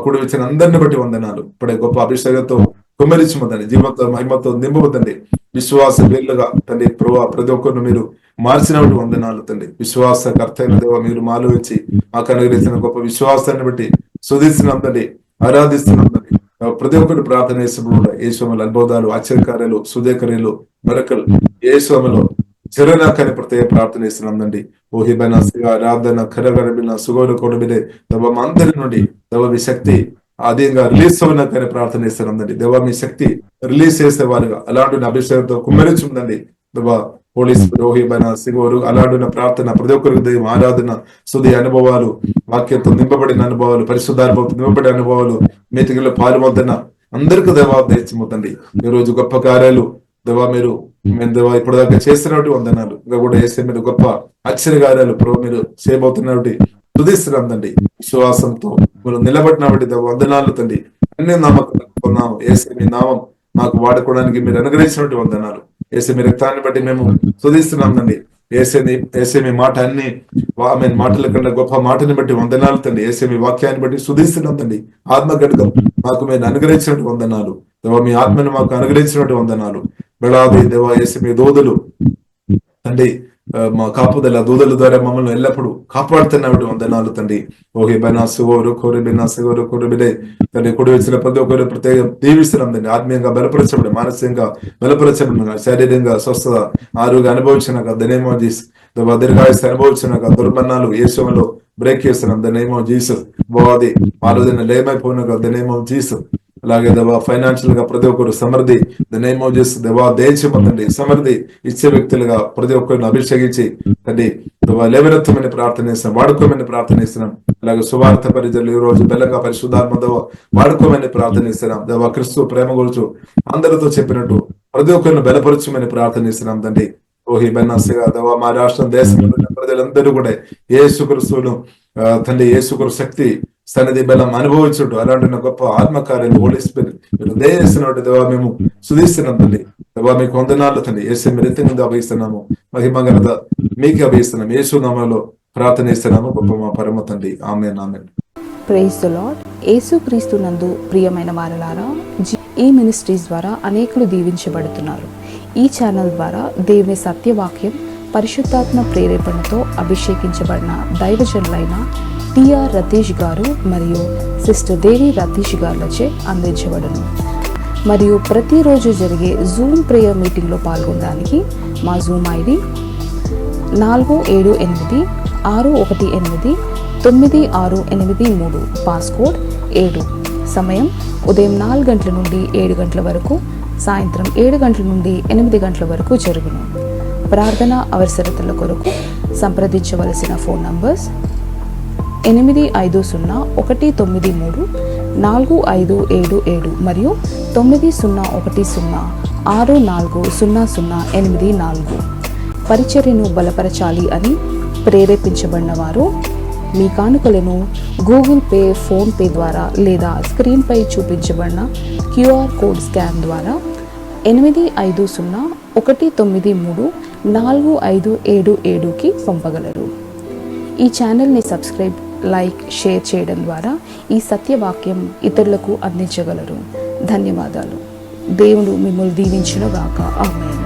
కూడి వచ్చిన అందరిని బట్టి వందనాలు. ఇప్పుడే గొప్ప అభిషేకంతో కుమ్మరించమతండి, జీవంతో మహిమతో నింపబోతండి. విశ్వాస వీళ్ళుగా తండ్రి ప్రభావ ప్రతి ఒక్కరిని మీరు మార్చినట్టు వందనాలు తండ్రి. విశ్వాసకర్త అయిన దేవ మీరు మాలో వచ్చి మాకు అనుగ్రహించిన గొప్ప విశ్వాసాన్ని బట్టి శోధిస్తున్నాం తండ్రి, ఆరాధిస్తున్నాం తండ్రి. ప్రతి ఒక్కరు ప్రార్థన చేసినప్పుడు యేసుమల అద్భుతాలు ఆశ్చర్యకార్యాలు సుదేకర్యాలు మెరకలు యేసుమలో జరనాకని ప్రత్యేక ప్రార్థన చేస్తున్నాం తండ్రి. ఓహిబన ఆరాధన కరగరబిన సుగోలు కొడుబిదే దవ అందరి నుండి దవ మీ శక్తి అదేగా రిలీజ్ అవునాకని ప్రార్థన చేస్తున్నాం తండ్రి. దేవ మీ శక్తి రిలీజ్ చేసేవారుగా అలాంటి అభిషేకంతో కుమ్మరించుందండి. దేవ పోలీస్ రోహిబన సిగోరు అలాంటి ప్రార్థన ప్రతి ఒక్కరికి దైవం ఆరాధన సుది అనుభవాలు, వాక్యంతో నింపబడిన అనుభవాలు, పరిశుద్ధాత్మతో నింపబడిన అనుభవాలు, మీటికల్లో పాల్గొంటున్న అందరికీ దేవా దయచేయము తండ్రి. ఈ రోజు గొప్ప కార్యాలు దేవా మీరు మేము దేవా ఇప్పటిదాకా చేస్తున్నట్టు వందనాలు. ఇంకా కూడా వేసే మీరు గొప్ప ఆశ్చర్య కార్యాలు ప్రభు మీరు చేయబోతున్నట్టు తుదిస్తున్నాం తండ్రి. విశ్వాసంతో మీరు నిలబడినటువంటి దేవా వందనాలు తండ్రి. అన్ని నామం ఏసే మీ నామం మాకు వాడుకోవడానికి మీరు అనుగ్రహించినట్టు వందనాలు. ఏసే మీ రక్తాన్ని బట్టి మేము స్తుతిస్తున్నాం తండ్రి. ఏసే మీ మాట అన్ని మాటల కన్నా గొప్ప మాటని బట్టి వందనాలు తండ్రి. ఏసే మీ వాక్యాన్ని బట్టి స్తుతిస్తున్నాం తండ్రి. ఆత్మ గడ్డం మాకు మీరు అనుగ్రహించినట్టు వందనాలు దేవా. మీ ఆత్మని మాకు అనుగ్రహించినట్టు వందనాలు. బెళాది దేవా ఏసే మీ దూదలు తండ్రి మా కాపుదల దూదల ద్వారా మమ్మల్ని ఎల్లప్పుడూ కాపాడుతున్నటువంటి వందనాలు తండ్రి. ఓహి బెనాసుగోరు కోరి బెనాసుగోరు కోరి బిడే తండ్రి. కుడి వచ్చిన ప్రతి ఒక్కరు ప్రత్యేక దీవిస్తున్నాం తండ్రి. ఆత్మీయంగా బలపరచబడి, మానసికంగా బలపరచబడిన, శారీరంగా స్వస్థత ఆరోగ్య అనుభవించినాక దనేమో జీస్ దీర్ఘాయుస్ అనుభవించినాక దుర్మరణాలు యేసులో బ్రేక్ చేస్తున్నాం దనేమో జీసస్. బాది ఆరోగ్యం లేమైపోయినాక దనేమో జీసస్. అలాగే దేవా ఫైనాన్షియల్ గా ప్రతి ఒక్కరు సమృద్ధి ద నేమ్ ఆఫ్ జీసస్ దేవా దయచేయమండి. సమృద్ధి ఇచ్చే వ్యక్తులుగా ప్రతి ఒక్కరిని అభిషేకించి తండ్రి దేవా లేవనెత్తమని ప్రార్థన చేస్తున్నాం, వాడుకోమని ప్రార్థన చేస్తున్నాం. అలాగే సువార్త పరిచర్లు ఈ రోజు బలంగా పరిశుద్ధాత్మ దేవా వాడుకోమని ప్రార్థన చేస్తున్నాం. దేవా క్రీస్తు ప్రేమ గురించి అందరితో చెప్పినట్టు ప్రతి ఒక్కరిని బలపరచమని ప్రార్థన చేస్తున్నాం తండ్రి. ఓహి బెన్నాసిగా దేవా మా రాష్ట్రం దేశంలో ఉన్న ప్రజలందరూ కూడా యేసుక్రీస్తును తండ్రి యేసుక్రీస్తు శక్తి సన్నిధి బలం అనుభవించుంటూ అలాంటి గొప్ప ఆత్మకార్యాలు హోలీ స్పిరిట్ మీరు దయచేస్తున్నట్టు దేవా మేము స్తుతిస్తున్నాం తండ్రి. దేవా మీకు వందనాలు తండ్రి. యేసు మీరు ఎత్తి ముందు అభయిస్తున్నాము. మహిమ ఘనత మీకే అభయిస్తున్నాం. యేసు నామములో ప్రార్థన చేస్తున్నాము గొప్ప మా పరమ తండ్రి. Amen amen. Praise the lord. యేసుక్రీస్తు నందు ప్రియమైన వారలారా, ఈ మినిస్ట్రీస్ ద్వారా అనేకులు దీవించబడుతున్నారు. ఈ ఛానల్ ద్వారా దేవుని సత్యవాక్యం పరిశుద్ధాత్మ ప్రేరేపణతో అభిషేకించబడిన దైవజనులైన టిఆర్ రతీష్ గారు మరియు సిస్టర్ దేవి రతీష్ గారులచే అందించబడును. మరియు ప్రతిరోజు జరిగే జూమ్ ప్రేయర్ మీటింగ్లో పాల్గొనడానికి మా జూమ్ ఐడి 4786189683, పాస్కోడ్ 7. సమయం ఉదయం 4 గంటల నుండి 7 గంటల వరకు, సాయంత్రం 7 గంటల నుండి 8 గంటల వరకు జరుగును. ప్రార్థన అవసరతల కొరకు సంప్రదించవలసిన ఫోన్ నంబర్స్ 8501934577 మరియు 9010640084. పరిచర్యను బలపరచాలి అని ప్రేరేపించబడిన వారు మీ కానుకలను గూగుల్ పే, ఫోన్ పే ద్వారా లేదా స్క్రీన్పై చూపించబడిన క్యూఆర్ కోడ్ స్కాన్ ద్వారా 8501934577కి పంపగలరు. ఈ ఛానల్ని సబ్స్క్రైబ్, లైక్, షేర్ చేయడం ద్వారా ఈ సత్యవాక్యం ఇతరులకు అందించగలరు. ధన్యవాదాలు. దేవుడు మిమ్మల్ని దీవించును గాక. ఆమేన్.